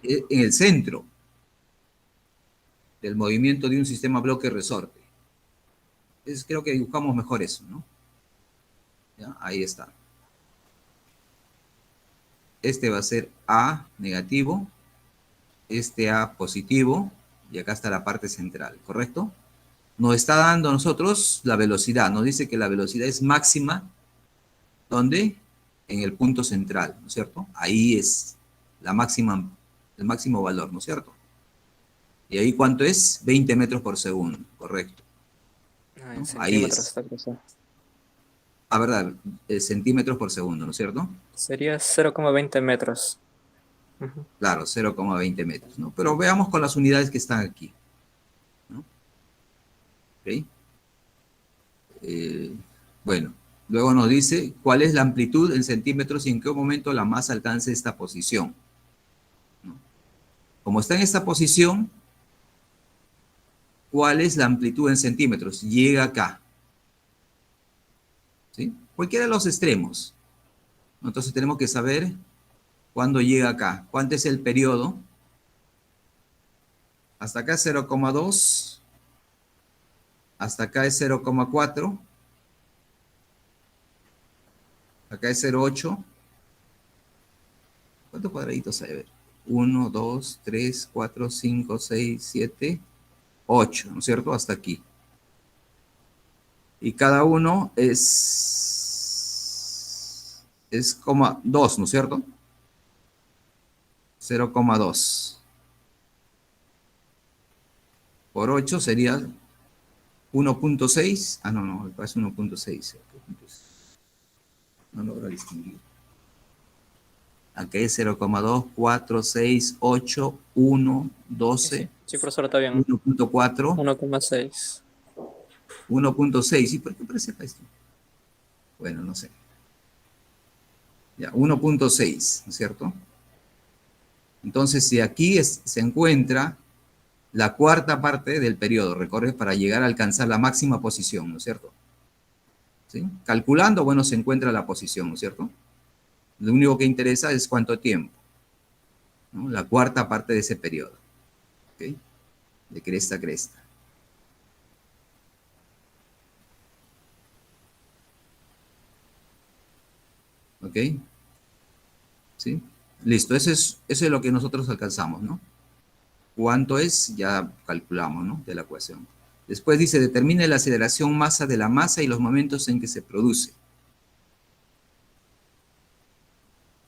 en el centro del movimiento de un sistema bloque-resorte. Creo que dibujamos mejor eso, ¿no? ¿Ya? Ahí está. Este va a ser A negativo, este A positivo, y acá está la parte central, ¿correcto? Nos está dando a nosotros la velocidad, nos dice que la velocidad es máxima, ¿dónde? En el punto central, ¿no es cierto? Ahí es la máxima, el máximo valor, ¿no es cierto? Y ahí ¿cuánto es? 20 metros por segundo, correcto. Ah, en ¿No? Ahí centímetros es. está cruzado. A verdad, centímetros por segundo, ¿no es cierto? Sería 0,20 metros. Ujú. Claro, 0,20 metros, ¿no? Pero veamos con las unidades que están aquí, ¿no? ¿Ok? Bueno, luego nos dice cuál es la amplitud en centímetros y en qué momento la masa alcanza esta posición, ¿no? Como está en esta posición, ¿cuál es la amplitud en centímetros? Llega acá, ¿sí? Cualquiera de los extremos. Entonces tenemos que saber cuándo llega acá. ¿Cuánto es el periodo? Hasta acá es 0,2. Hasta acá es 0,4. Acá es 0,8. ¿Cuántos cuadraditos hay? A ver. 1, 2, 3, 4, 5, 6, 7, 8, ¿no es cierto? Hasta aquí. Y cada uno es 2, ¿no es cierto? 0,2 por 8 sería 1,6. Ah, no, es 1,6. No logro distinguir. Aquí es 0,2, 4, 6, 8, 1, Sí, 12, sí, sí, profesor, está bien. 1,4, 1,6. 1,6. ¿Y por qué parece esto? Bueno, no sé. Ya, 1,6, ¿no es cierto? Entonces, si aquí se encuentra la cuarta parte del periodo, recorre para llegar a alcanzar la máxima posición, ¿no es cierto? ¿Sí? Calculando, bueno, se encuentra la posición, ¿no es cierto? Lo único que interesa es cuánto tiempo, ¿no? La cuarta parte de ese periodo, ¿ok? De cresta a cresta. ¿Ok? ¿Sí? Listo, eso es lo que nosotros alcanzamos, ¿no? ¿Cuánto es? Ya calculamos, ¿no? De la ecuación. Después dice, determine la aceleración masa de la masa y los momentos en que se produce.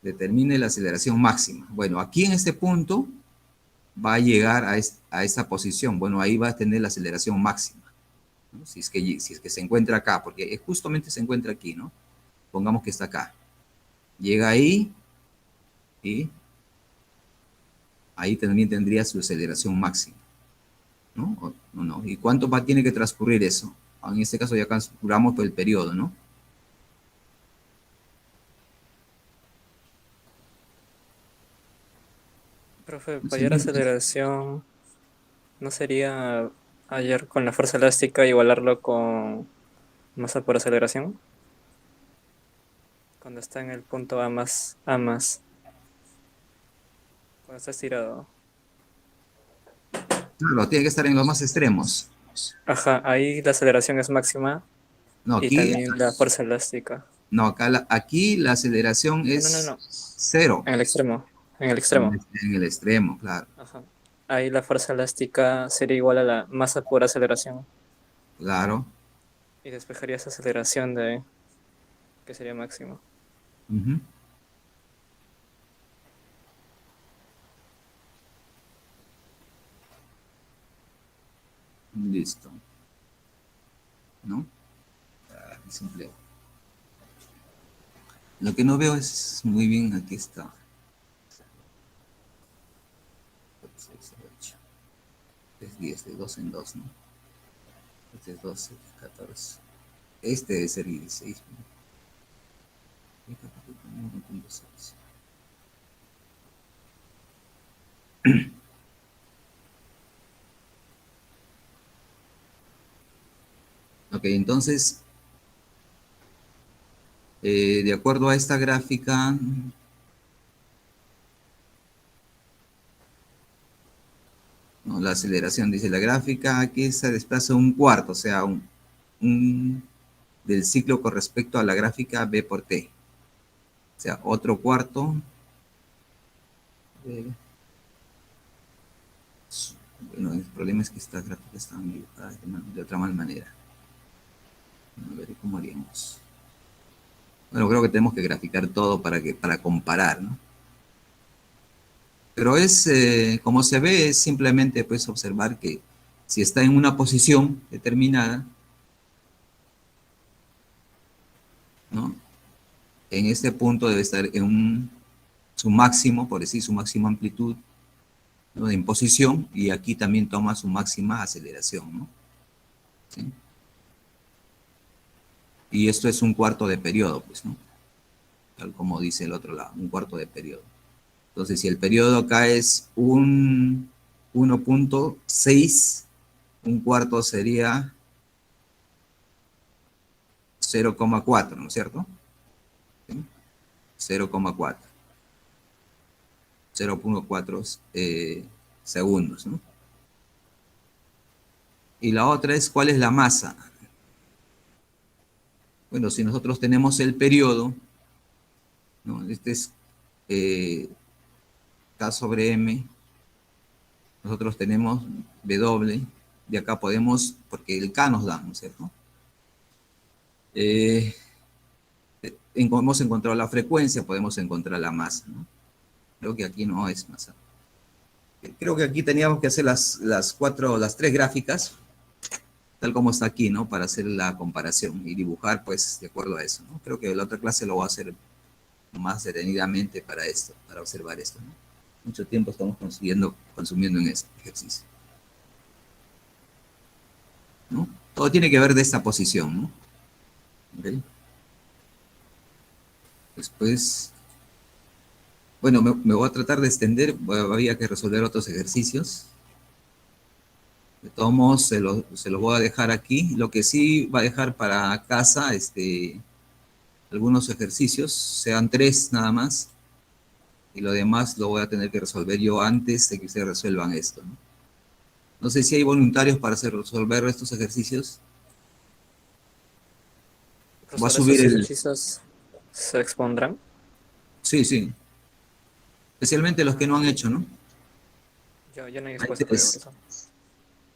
Determine la aceleración máxima. Bueno, aquí en este punto va a llegar a esta posición. Bueno, ahí va a tener la aceleración máxima, ¿no? Si es que se encuentra acá, porque justamente se encuentra aquí, ¿no? Pongamos que está acá. Llega ahí y ahí también tendría su aceleración máxima, ¿no? No. ¿Y cuánto tiene que transcurrir eso? En este caso ya calculamos por el periodo, ¿no? Profe, El para hallar siguiente. aceleración, ¿no sería hallar con la fuerza elástica igualarlo con masa por aceleración? Cuando está en el punto A más, cuando está estirado. Claro, tiene que estar en los más extremos. Ajá, ahí la aceleración es máxima No, y aquí, también la fuerza elástica. no, aquí la aceleración es No. cero. En el extremo. En el En extremo. en el extremo, claro. Ajá. Ahí la fuerza elástica sería igual a la masa por aceleración. Claro. Y despejaría esa aceleración de que sería máximo. Ujú. Listo. ¿No? Simple. Lo que no veo es muy bien, aquí está. 6, 8. Es 10, de 2 en 2, ¿no? Este es 12, 14. Este debe ser 16. Ok, entonces, de acuerdo a esta gráfica, no, la aceleración, dice la gráfica, aquí se desplaza un cuarto, o sea, del ciclo con respecto a la gráfica B por T. O sea, otro cuarto. De, bueno, el problema es que estas gráficas están dibujadas de otra mal manera. A ver cómo haríamos. Bueno, creo que tenemos que graficar todo para comparar, ¿no? Pero como se ve, es simplemente pues observar que si está en una posición determinada, ¿no? En este punto debe estar en su máximo, por decir, su máxima amplitud, ¿no? De imposición, y aquí también toma su máxima aceleración, ¿no? ¿Sí? Y esto es un cuarto de periodo, pues, ¿no? Tal como dice el otro lado, un cuarto de periodo. Entonces, si el periodo acá es un 1.6, un cuarto sería 0,4, ¿no es cierto? ¿Sí? 0,4. 0.4 segundos, ¿no? Y la otra es, ¿cuál es la masa? Bueno, si nosotros tenemos el periodo, ¿no? Este es K sobre M, nosotros tenemos W, de acá podemos, porque el K nos da, ¿no es cierto? Hemos encontrado la frecuencia, podemos encontrar la masa, ¿no? Creo que aquí no es masa. Creo que aquí teníamos que hacer las tres gráficas, tal como está aquí, ¿no? Para hacer la comparación y dibujar, pues, de acuerdo a eso, ¿no? Creo que la otra clase lo voy a hacer más detenidamente para esto, para observar esto, ¿no? Mucho tiempo estamos consumiendo en este ejercicio, ¿no? Todo tiene que ver de esta posición, ¿no? ¿Okay? Después, Bueno, me voy a tratar de extender, había que resolver otros ejercicios. De todos modos, se los voy a dejar aquí. Lo que sí va a dejar para casa, algunos ejercicios, sean 3 nada más, y lo demás lo voy a tener que resolver yo antes de que ustedes resuelvan esto, ¿no? No sé si hay voluntarios para resolver estos ejercicios. Voy a Profesor, subir ¿esos el... ejercicios se expondrán? Sí, sí. Especialmente los que no Ah, han hecho, ¿no? yo no he Hay expuesto todavía, 3. profesor.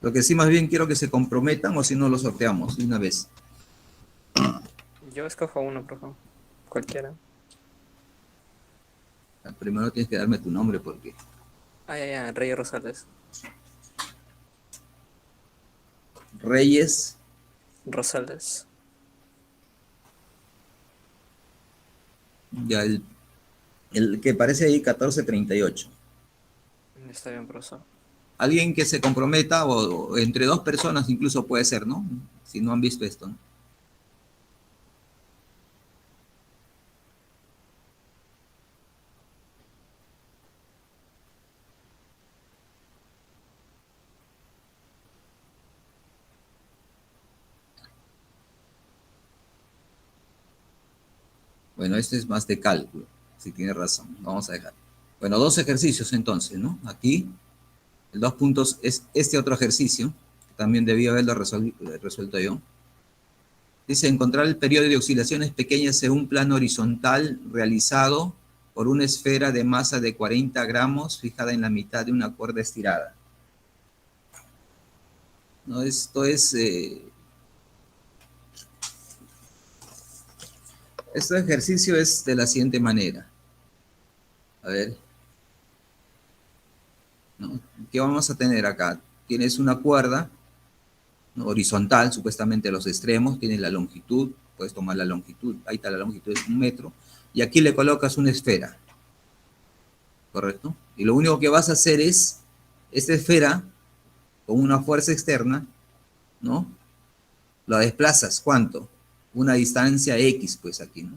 Lo que sí más bien quiero que se comprometan o si no lo sorteamos de una vez. Yo escojo uno, profesor. Cualquiera. Primero tienes que darme tu nombre porque Ya, Rey Rosales. Reyes, Rosales. ya el que aparece ahí 1438. Está bien, profesor. Alguien que se comprometa o entre 2 personas incluso puede ser, ¿no? Si no han visto esto, ¿no? Bueno, este es más de cálculo, si tiene razón. Vamos a dejar. Bueno, 2 ejercicios entonces, ¿no? Aquí, el 2 puntos es este otro ejercicio, que también debía haberlo resuelto yo. Dice, encontrar el periodo de oscilaciones pequeñas en un plano horizontal realizado por una esfera de masa de 40 gramos fijada en la mitad de una cuerda estirada. ¿No? Este ejercicio es de la siguiente manera. A ver, ¿no? ¿Qué vamos a tener acá? Tienes una cuerda, ¿no? Horizontal, supuestamente a los extremos, tienes la longitud, puedes tomar la longitud, ahí está la longitud, es 1 metro, y aquí le colocas una esfera, ¿correcto? Y lo único que vas a hacer es, esta esfera, con una fuerza externa, ¿no? La desplazas, ¿cuánto? Una distancia X, pues aquí, ¿no?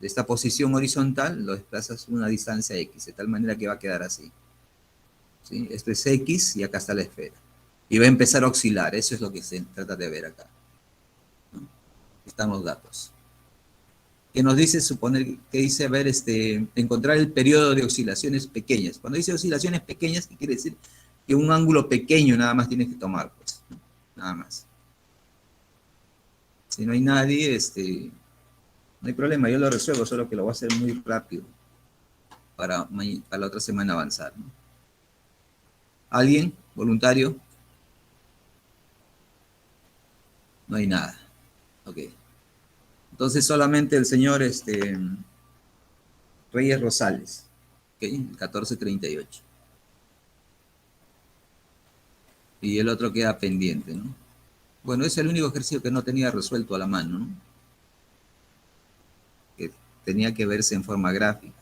De esta posición horizontal lo desplazas una distancia X, de tal manera que va a quedar así. ¿Sí? Esto es X y acá está la esfera. Y va a empezar a oscilar, eso es lo que se trata de ver acá, ¿no? Están los datos. Que nos dice, suponer, que dice, a ver, encontrar el periodo de oscilaciones pequeñas. Cuando dice oscilaciones pequeñas, ¿qué quiere decir? Que un ángulo pequeño nada más tienes que tomar, pues, ¿no? Nada más. Si no hay nadie, no hay problema, yo lo resuelvo, solo que lo voy a hacer muy rápido para la otra semana avanzar, ¿no? ¿Alguien? ¿Voluntario? No hay nada. Ok. Entonces solamente el señor Reyes Rosales. Ok, 1438. Y el otro queda pendiente, ¿no? Bueno, es el único ejercicio que no tenía resuelto a la mano, ¿no? Que tenía que verse en forma gráfica.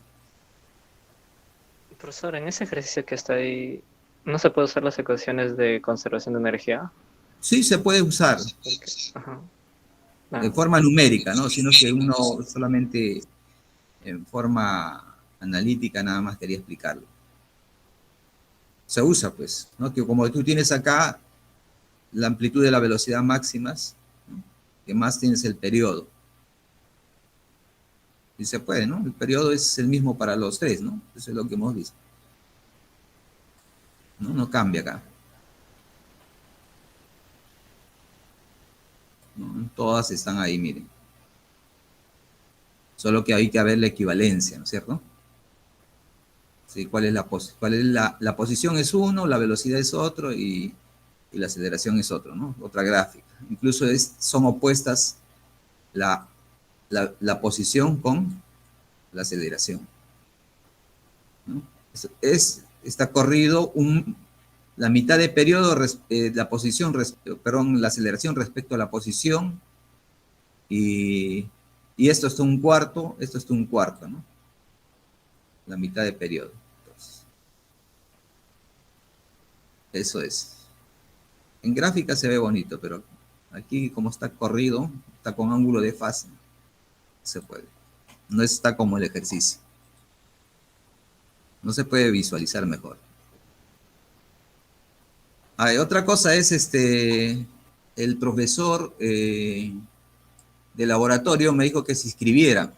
Profesor, en ese ejercicio que está ahí, ¿no se puede usar las ecuaciones de conservación de energía? Sí, se puede usar Porque, ajá. de Ah, forma numérica, ¿no? Sino que uno solamente en forma analítica nada más quería explicarlo. Se usa, pues, ¿no? Que como tú tienes acá la amplitud de la velocidad máximas, ¿no? Que más tienes el periodo. Y se puede, ¿no? El periodo es el mismo para los 3, ¿no? Eso es lo que hemos visto. No, no cambia acá, ¿no? Todas están ahí, miren. Solo que hay que ver la equivalencia, ¿no es cierto? ¿Sí? ¿Cuál es la posición es uno, la velocidad es otro y la aceleración es otro, ¿no? Otra gráfica. Incluso son opuestas la, la posición con la aceleración, ¿no? Está corrido la mitad de periodo, la posición, perdón, la aceleración respecto a la posición y, y esto es un cuarto, esto es un cuarto, ¿no? La mitad de periodo. Entonces, eso es. En gráfica se ve bonito, pero aquí como está corrido, está con ángulo de fase, se puede. No está como el ejercicio. No se puede visualizar mejor. Otra cosa es el profesor de laboratorio me dijo que se inscribiera.